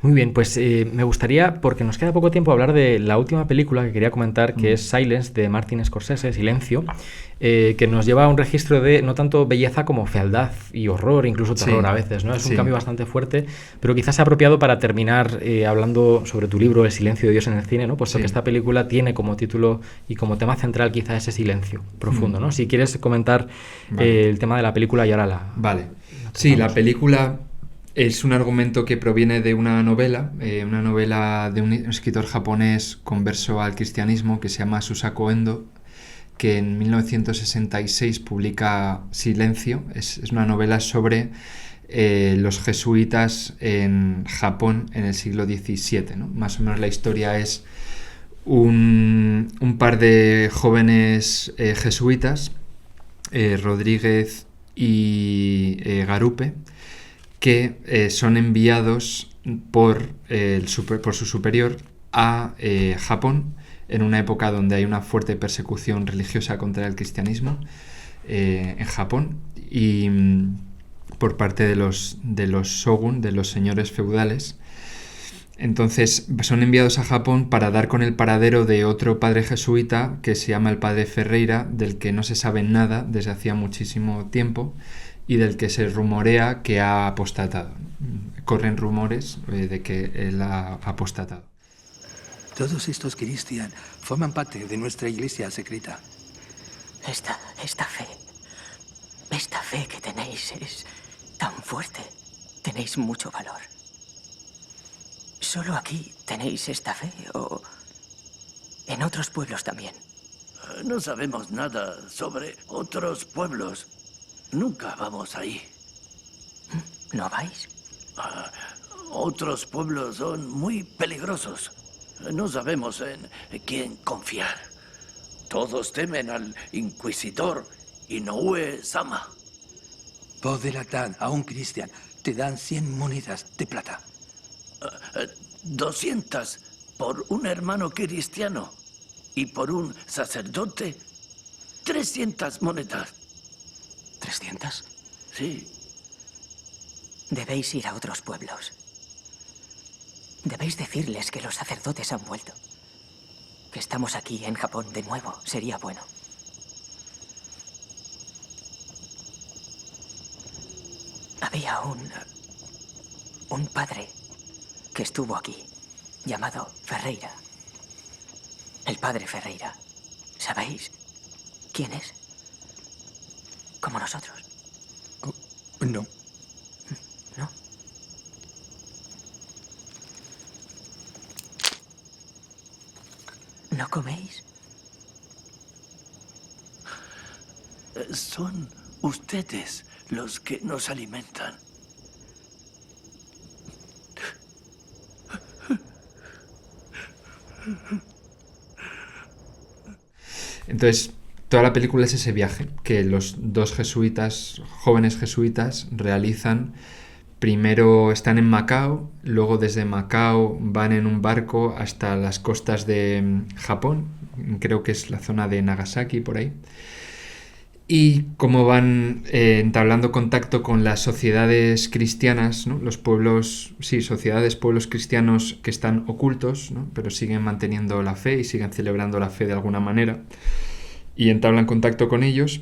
Muy bien, pues me gustaría, porque nos queda poco tiempo, hablar de la última película que quería comentar, que es Silence, de Martin Scorsese, Silencio, que nos lleva a un registro de no tanto belleza como fealdad y horror, incluso terror a veces, ¿no? Es un cambio bastante fuerte, pero quizás sea apropiado para terminar hablando sobre tu libro, El silencio de Dios en el cine, ¿no? Puesto que esta película tiene como título y como tema central quizá ese silencio profundo, ¿no? Si quieres comentar el tema de la película y ahora la... Vale. Sí, la película es un argumento que proviene de una novela de un escritor japonés converso al cristianismo que se llama Susaku Endo, que en 1966 publica Silencio. Es una novela sobre los jesuitas en Japón en el siglo XVII, ¿no? Más o menos la historia es un par de jóvenes jesuitas, Rodríguez y Garupe, que son enviados por su superior a Japón en una época donde hay una fuerte persecución religiosa contra el cristianismo en Japón, y por parte de los shogun, de los señores feudales. Entonces son enviados a Japón para dar con el paradero de otro padre jesuita que se llama el padre Ferreira, del que no se sabe nada desde hacía muchísimo tiempo y del que se rumorea que ha apostatado. Corren rumores de que él ha apostatado. Todos estos cristianos forman parte de nuestra iglesia secreta. Esta fe que tenéis es tan fuerte. Tenéis mucho valor. ¿Solo aquí tenéis esta fe o en otros pueblos también? No sabemos nada sobre otros pueblos. Nunca vamos ahí. ¿No vais? Otros pueblos son muy peligrosos. No sabemos en quién confiar. Todos temen al Inquisidor Inoue Sama. Por delatar a un cristiano te dan 100 monedas de plata. 200 por un hermano cristiano. Y por un sacerdote, 300 monedas. ¿300? Sí. Debéis ir a otros pueblos. Debéis decirles que los sacerdotes han vuelto. Que estamos aquí en Japón de nuevo. Sería bueno. Había un padre que estuvo aquí, llamado Ferreira. El padre Ferreira. ¿Sabéis quién es? Como nosotros. No. ¿No? ¿No coméis? Son ustedes los que nos alimentan. Entonces, toda la película es ese viaje que los dos jesuitas, jóvenes jesuitas, realizan. Primero están en Macao, luego desde Macao van en un barco hasta las costas de Japón, creo que es la zona de Nagasaki, por ahí. Y como van entablando contacto con las sociedades cristianas, ¿no? Los pueblos, sí, sociedades, pueblos cristianos que están ocultos, ¿no? Pero siguen manteniendo la fe y siguen celebrando la fe de alguna manera. Y entablan contacto con ellos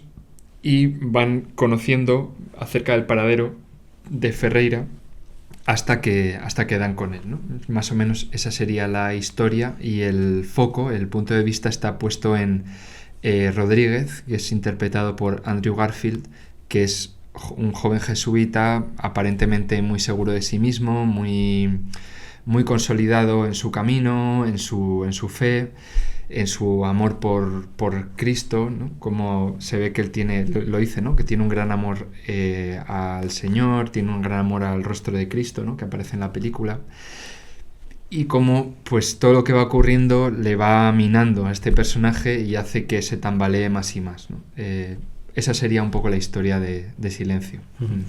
y van conociendo acerca del paradero de Ferreira hasta que dan con él, ¿no? Más o menos esa sería la historia, y el foco, el punto de vista está puesto en Rodríguez, que es interpretado por Andrew Garfield, que es un joven jesuita aparentemente muy seguro de sí mismo, muy consolidado en su camino, en su fe, en su amor por Cristo, ¿no? Como se ve que él tiene, lo dice, ¿no? Que tiene un gran amor al Señor, tiene un gran amor al rostro de Cristo, ¿no? Que aparece en la película. Y como pues todo lo que va ocurriendo le va minando a este personaje y hace que se tambalee más y más, ¿no? Esa sería un poco la historia de Silencio. Uh-huh.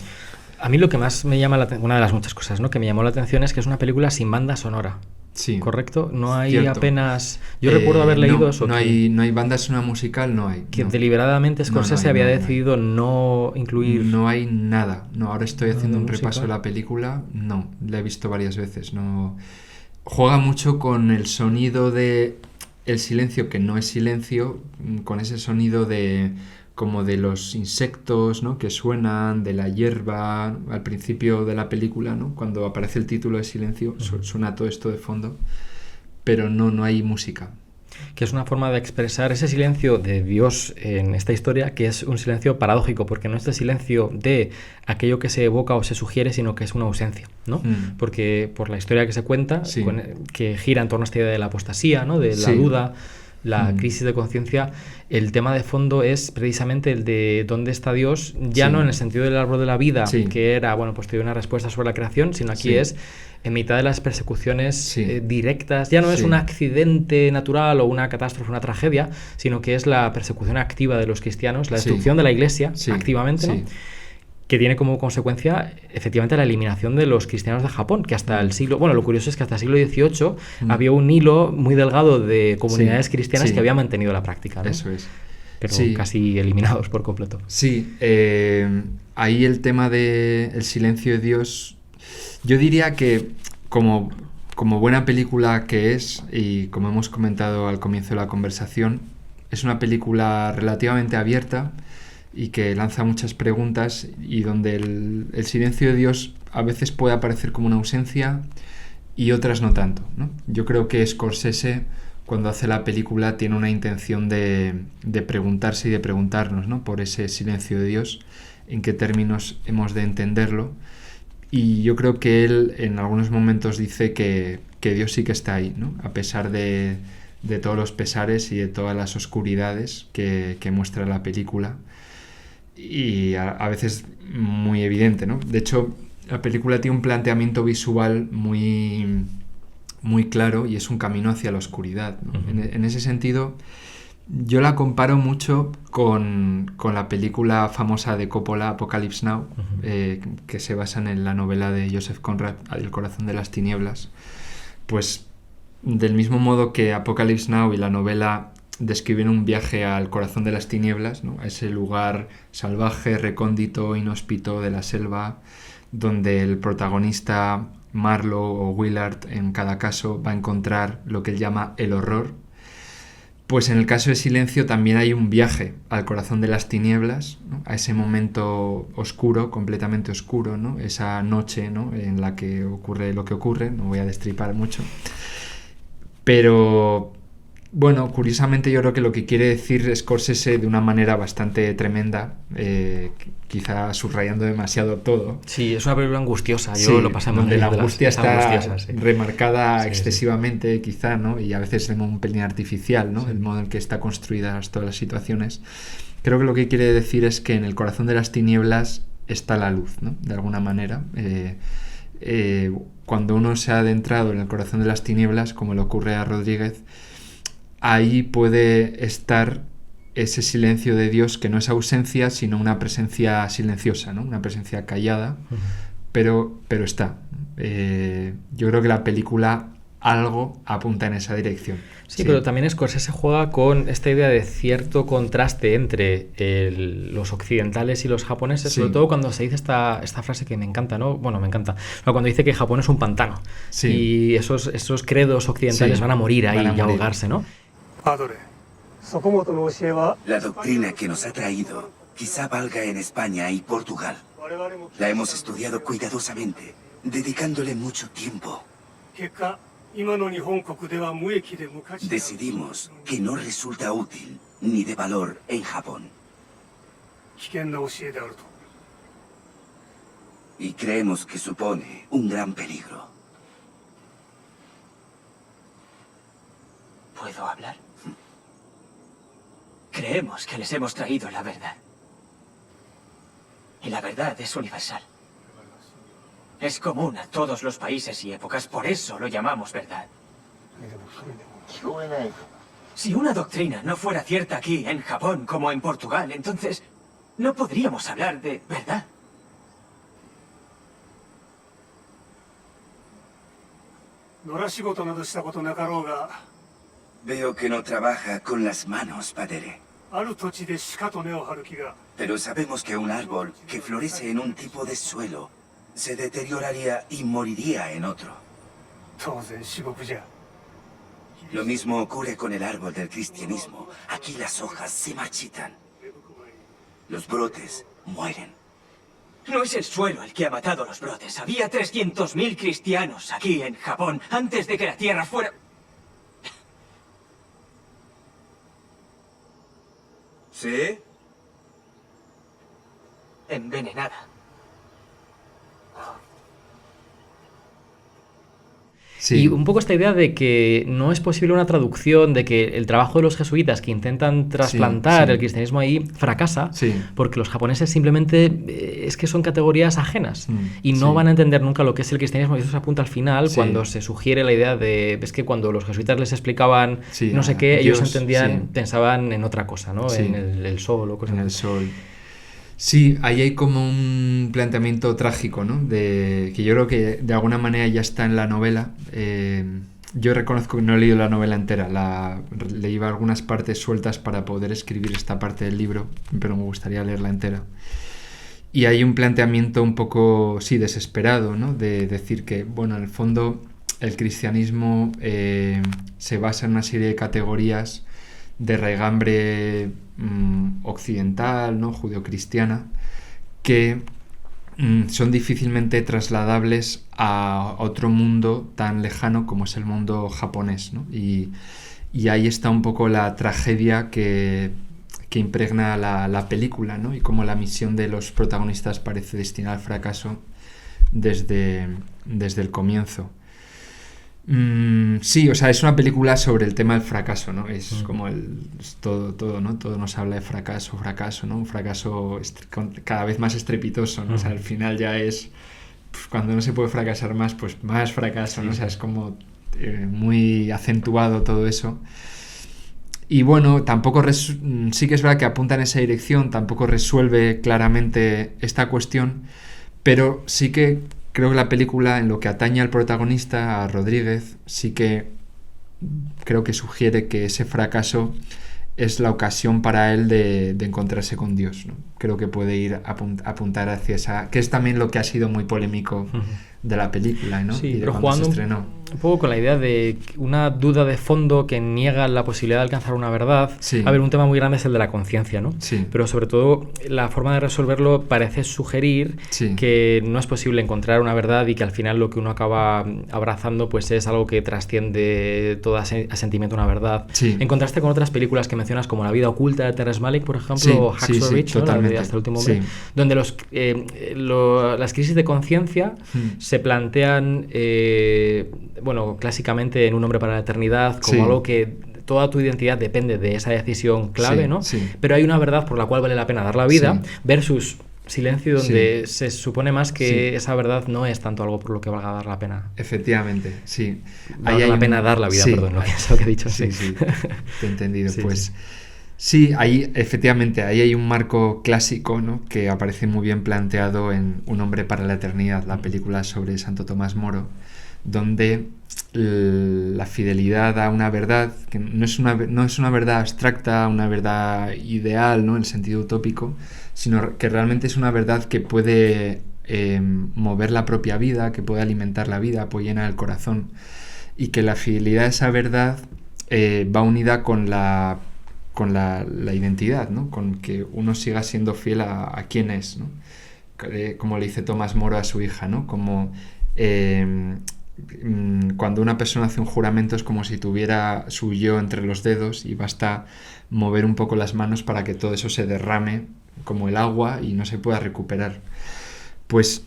A mí lo que más me llama la atención, una de las muchas cosas, ¿no?, que me llamó la atención es que es una película sin banda sonora. Sí. ¿Correcto? No hay Cierto. apenas... Yo recuerdo haber leído eso. No hay banda sonora musical, no hay. Que deliberadamente Scorsese había decidido no incluir... No hay nada. No, ahora estoy haciendo un repaso de la película. No, la he visto varias veces. No... Juega mucho con el sonido de el silencio, que no es silencio, con ese sonido de como de los insectos, ¿no?, que suenan, de la hierba al principio de la película, ¿no? Cuando aparece el título de Silencio, suena todo esto de fondo, pero no hay música. Que es una forma de expresar ese silencio de Dios en esta historia, que es un silencio paradójico, porque no es el silencio de aquello que se evoca o se sugiere, sino que es una ausencia, ¿no? Porque por la historia que se cuenta, que gira en torno a esta idea de la apostasía, ¿no?, de la duda, la crisis de conciencia, el tema de fondo es precisamente el de dónde está Dios, ya no en el sentido del árbol de la vida, que era, bueno, pues te doy una respuesta sobre la creación, sino aquí es en mitad de las persecuciones directas. Ya no es un accidente natural o una catástrofe, una tragedia, sino que es la persecución activa de los cristianos, la destrucción de la iglesia activamente, ¿no?, que tiene como consecuencia efectivamente la eliminación de los cristianos de Japón, que hasta el siglo... Bueno, lo curioso es que hasta el siglo XVIII había un hilo muy delgado de comunidades cristianas que habían mantenido la práctica, ¿no? Eso es. Pero casi eliminados por completo. Sí, ahí el tema del silencio de Dios, yo diría que como buena película que es, y como hemos comentado al comienzo de la conversación, es una película relativamente abierta y que lanza muchas preguntas, y donde el silencio de Dios a veces puede aparecer como una ausencia y otras no tanto, ¿no? Yo creo que Scorsese, cuando hace la película, tiene una intención de preguntarse y de preguntarnos, ¿no?, por ese silencio de Dios, en qué términos hemos de entenderlo. Y yo creo que él en algunos momentos dice que Dios sí que está ahí, ¿no?, a pesar de todos los pesares y de todas las oscuridades que muestra la película. Y a veces muy evidente, ¿no? De hecho, La película tiene un planteamiento visual muy, muy claro y es un camino hacia la oscuridad, ¿no? En ese sentido, yo la comparo mucho con la película famosa de Coppola, Apocalypse Now, que se basa en la novela de Joseph Conrad, El corazón de las tinieblas. Pues del mismo modo que Apocalypse Now y la novela describen un viaje al corazón de las tinieblas, ¿no? A ese lugar salvaje, recóndito, inhóspito de la selva, donde el protagonista Marlowe o Willard en cada caso va a encontrar lo que él llama el horror. Pues en el caso de Silencio también hay un viaje al corazón de las tinieblas, ¿no? A ese momento oscuro, completamente oscuro, ¿no? Esa noche, ¿no? En la que ocurre lo que ocurre, no voy a destripar mucho. Pero, bueno, curiosamente yo creo que lo que quiere decir Scorsese de una manera bastante tremenda, quizá subrayando demasiado todo. Sí, es una película angustiosa, yo lo pasé donde la angustia está sí. remarcada excesivamente, quizá, ¿no? Y a veces en un pelín artificial, ¿no? El modo en que está construidas todas las situaciones. Creo que lo que quiere decir es que en el corazón de las tinieblas está la luz, ¿no? De alguna manera. Cuando uno se ha adentrado en el corazón de las tinieblas, como le ocurre a Rodríguez, ahí puede estar ese silencio de Dios, que no es ausencia, sino una presencia silenciosa, ¿no? Una presencia callada, pero está. Yo creo que la película algo apunta en esa dirección. Sí, pero también Scorsese juega con esta idea de cierto contraste entre los occidentales y los japoneses, sobre todo cuando se dice esta frase que me encanta, ¿no? Bueno, me encanta. Cuando dice que Japón es un pantano y esos credos occidentales van a morir ahí y ahogarse, ¿no? La doctrina que nos ha traído quizá valga en España y Portugal. La hemos estudiado cuidadosamente, dedicándole mucho tiempo. Decidimos que no resulta útil ni de valor en Japón. Y creemos que supone un gran peligro. ¿Puedo hablar? Creemos que les hemos traído la verdad. Y la verdad es universal. Es común a todos los países y épocas, por eso lo llamamos verdad. Si una doctrina no fuera cierta aquí, en Japón, como en Portugal, entonces no podríamos hablar de verdad. Veo que no trabaja con las manos, padre. Pero sabemos que un árbol que florece en un tipo de suelo se deterioraría y moriría en otro. Lo mismo ocurre con el árbol del cristianismo. Aquí las hojas se marchitan. Los brotes mueren. No es el suelo el que ha matado los brotes. Había 300.000 cristianos aquí en Japón antes de que la tierra fuera... ¿Sí? Envenenada. Sí. Y un poco esta idea de que no es posible una traducción, de que el trabajo de los jesuitas que intentan trasplantar el cristianismo ahí fracasa, porque los japoneses simplemente es que son categorías ajenas y no van a entender nunca lo que es el cristianismo, y eso se apunta al final cuando se sugiere la idea de, es que cuando los jesuitas les explicaban no sé qué, Dios, ellos entendían, pensaban en otra cosa, ¿no? En el sol o cosas en el sol. Sí, ahí hay como un planteamiento trágico, ¿no? Que yo creo que de alguna manera ya está en la novela. Yo reconozco que no he leído la novela entera, leí algunas partes sueltas para poder escribir esta parte del libro, pero me gustaría leerla entera. Y hay un planteamiento un poco, desesperado, ¿no? De decir que, bueno, en el fondo el cristianismo se basa en una serie de categorías de raigambre occidental, ¿no? Judeocristiana, que son difícilmente trasladables a otro mundo tan lejano como es el mundo japonés, ¿no? Y ahí está un poco la tragedia que impregna la película, ¿no? Y cómo la misión de los protagonistas parece destinada al fracaso desde el comienzo. Sí, o sea, es una película sobre el tema del fracaso, ¿no? Es como todo, ¿no? Todo nos habla de fracaso, ¿no? Un fracaso cada vez más estrepitoso, ¿no? O sea, al final ya es cuando no se puede fracasar más, pues más fracaso, ¿no? O sea, es como muy acentuado todo eso. Y bueno, tampoco sí que es verdad que apunta en esa dirección, tampoco resuelve claramente esta cuestión, pero sí que creo que la película, en lo que atañe al protagonista, a Rodríguez, sí que creo que sugiere que ese fracaso es la ocasión para él de encontrarse con Dios, ¿no? Creo que puede ir a apuntar hacia esa... que es también lo que ha sido muy polémico de la película, ¿no? Sí, y de pero cuando jugando se estrenó. un poco con la idea de una duda de fondo que niega la posibilidad de alcanzar una verdad. Sí. A ver, un tema muy grande es el de la conciencia, ¿no? Sí. Pero sobre todo la forma de resolverlo parece sugerir que no es posible encontrar una verdad y que al final lo que uno acaba abrazando pues es algo que trasciende todo asentimiento a una verdad. Sí. En contraste con otras películas que mencionas como La vida oculta de Terrence Malick, por ejemplo, o Hacksaw Ridge, ¿no? La de Hasta el último hombre, donde las crisis de conciencia se plantean, bueno, clásicamente en Un hombre para la eternidad, como algo que toda tu identidad depende de esa decisión clave, ¿no? Pero hay una verdad por la cual vale la pena dar la vida, versus Silencio, donde se supone más que esa verdad no es tanto algo por lo que valga dar la pena. Efectivamente, sí. Vale la pena dar la vida, perdón, no es lo que he dicho. Sí, te he entendido. Pues sí, ahí efectivamente, ahí hay un marco clásico, ¿no? Que aparece muy bien planteado en Un hombre para la eternidad, la película sobre Santo Tomás Moro, donde la fidelidad a una verdad, que no es una verdad abstracta, una verdad ideal, ¿no? En el sentido utópico, sino que realmente es una verdad que puede mover la propia vida, que puede alimentar la vida, puede llenar el corazón, y que la fidelidad a esa verdad va unida con la identidad, ¿no? Con que uno siga siendo fiel a quien es, ¿no? Como le dice Tomás Moro a su hija, ¿no? Como cuando una persona hace un juramento es como si tuviera su yo entre los dedos y basta mover un poco las manos para que todo eso se derrame como el agua y no se pueda recuperar. Pues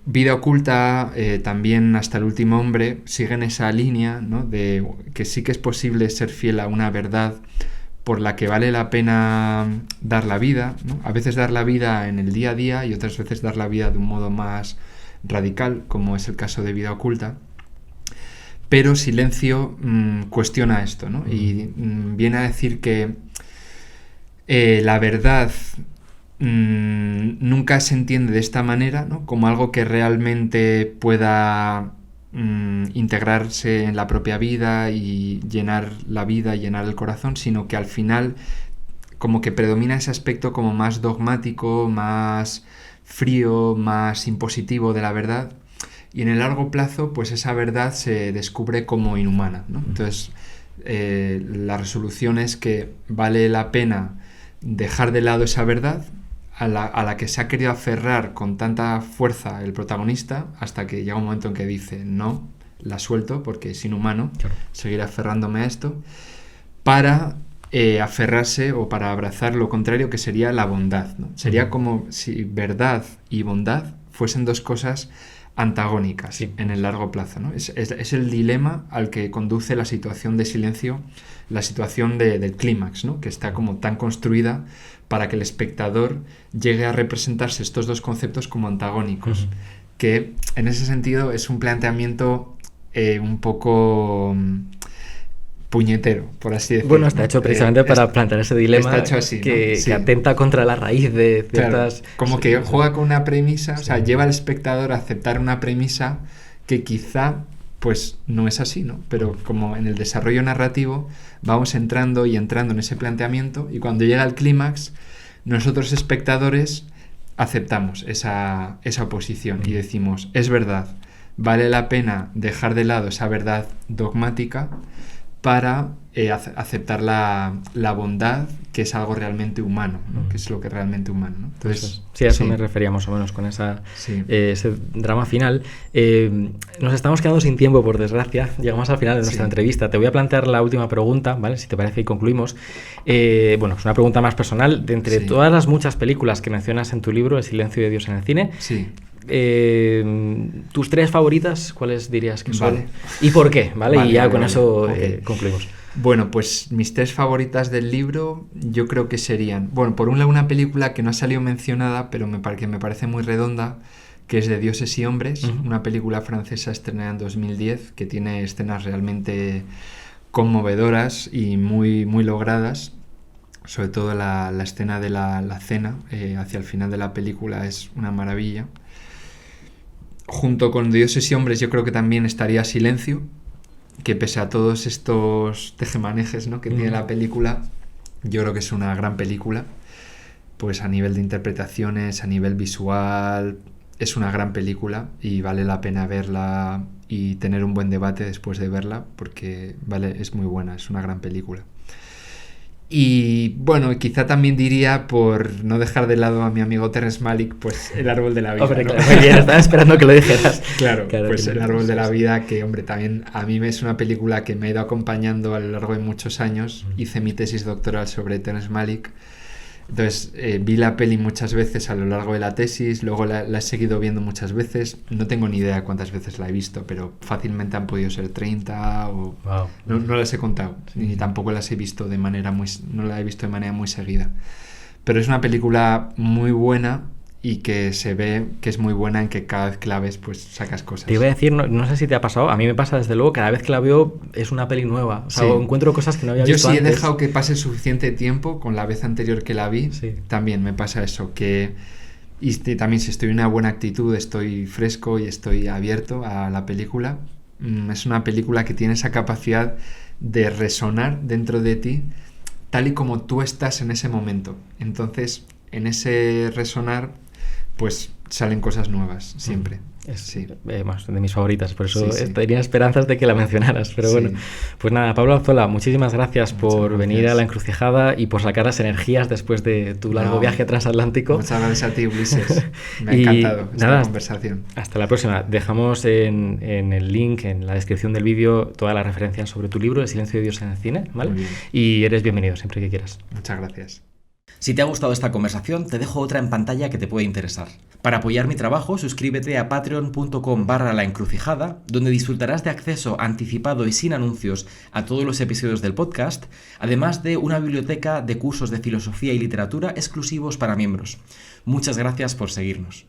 Vida oculta, también Hasta el último hombre, siguen esa línea, ¿no? De que sí que es posible ser fiel a una verdad por la que vale la pena dar la vida, ¿no? A veces dar la vida en el día a día y otras veces dar la vida de un modo más radical, como es el caso de Vida oculta. Pero Silencio cuestiona esto, ¿no? Y viene a decir que la verdad nunca se entiende de esta manera, ¿no? Como algo que realmente pueda integrarse en la propia vida y llenar la vida, llenar el corazón, sino que al final como que predomina ese aspecto como más dogmático, más frío, más impositivo de la verdad, y en el largo plazo pues esa verdad se descubre como inhumana, ¿no? Entonces la resolución es que vale la pena dejar de lado esa verdad a la que se ha querido aferrar con tanta fuerza el protagonista, hasta que llega un momento en que dice no, la suelto porque es inhumano seguir aferrándome a esto, para aferrarse o para abrazar lo contrario, que sería la bondad, ¿no? Sería como si verdad y bondad fuesen dos cosas antagónicas en el largo plazo, ¿no? Es el dilema al que conduce la situación de Silencio, la situación del clímax, ¿no? Que está como tan construida para que el espectador llegue a representarse estos dos conceptos como antagónicos, que en ese sentido es un planteamiento un poco puñetero, por así decirlo. Bueno, está hecho precisamente para plantear ese dilema así, que atenta contra la raíz de ciertas... Claro, como que juega con una premisa, o sea, lleva al espectador a aceptar una premisa que quizá pues no es así, ¿no? Pero como en el desarrollo narrativo vamos entrando y entrando en ese planteamiento, y cuando llega el clímax, nosotros espectadores aceptamos esa oposición y decimos, es verdad, vale la pena dejar de lado esa verdad dogmática para aceptar la bondad, que es algo realmente humano, ¿no? Que es lo que es realmente humano, ¿no? Entonces, sí, a eso me refería más o menos con ese drama final. Nos estamos quedando sin tiempo, por desgracia. Llegamos al final de nuestra entrevista. Te voy a plantear la última pregunta, ¿vale? Si te parece, y concluimos. Bueno, es una pregunta más personal. De entre todas las muchas películas que mencionas en tu libro, El silencio de Dios en el cine, tus tres favoritas, ¿cuáles dirías que son? ¿Y por qué? ¿Vale? Y ya con eso concluimos. Bueno, pues mis tres favoritas del libro yo creo que serían, bueno, por un lado una película que no ha salido mencionada, pero que me parece muy redonda, que es de Dioses y Hombres, una película francesa estrenada en 2010 que tiene escenas realmente conmovedoras y muy, muy logradas. Sobre todo la escena de la cena hacia el final de la película es una maravilla. Junto con Dioses y Hombres yo creo que también estaría Silencio, que pese a todos estos tejemanejes, ¿no?, que tiene la película, yo creo que es una gran película. Pues a nivel de interpretaciones, a nivel visual, es una gran película y vale la pena verla y tener un buen debate después de verla, porque es muy buena, es una gran película. Y bueno, quizá también diría, por no dejar de lado a mi amigo Terrence Malick, pues El árbol de la vida. Hombre, ¿no? claro, muy bien, estaba esperando que lo dijeras. Claro, pues El árbol de la vida, que hombre, también a mí es una película que me ha ido acompañando a lo largo de muchos años. Hice mi tesis doctoral sobre Terrence Malick. Entonces vi la peli muchas veces a lo largo de la tesis, luego la he seguido viendo muchas veces. No tengo ni idea cuántas veces la he visto, pero fácilmente han podido ser 30 o... Wow. No las he contado, ni tampoco las he visto no la he visto de manera muy seguida. Pero es una película muy buena y que se ve que es muy buena en que cada vez que la ves pues sacas cosas. Te iba a decir, no sé si te ha pasado, a mí me pasa desde luego, cada vez que la veo es una peli nueva, o sea, encuentro cosas que no había visto antes. Yo sí he dejado que pase suficiente tiempo con la vez anterior que la vi, también me pasa eso, y también si estoy en una buena actitud, estoy fresco y estoy abierto a la película. Es una película que tiene esa capacidad de resonar dentro de ti tal y como tú estás en ese momento. Entonces, en ese resonar pues salen cosas nuevas siempre. Es de mis favoritas, por eso tenía esperanzas de que la mencionaras, pero bueno. Pues nada, Pablo Anzola, muchísimas gracias por venir a La Encrucijada y por sacar las energías después de tu largo viaje transatlántico. Muchas gracias a ti, Ulises. Me ha encantado esta conversación. Hasta la próxima. Dejamos en el link, en la descripción del vídeo, todas las referencias sobre tu libro, El silencio de Dios en el cine, ¿vale? Y eres bienvenido siempre que quieras. Muchas gracias. Si te ha gustado esta conversación, te dejo otra en pantalla que te puede interesar. Para apoyar mi trabajo, suscríbete a patreon.com/laencrucijada, donde disfrutarás de acceso anticipado y sin anuncios a todos los episodios del podcast, además de una biblioteca de cursos de filosofía y literatura exclusivos para miembros. Muchas gracias por seguirnos.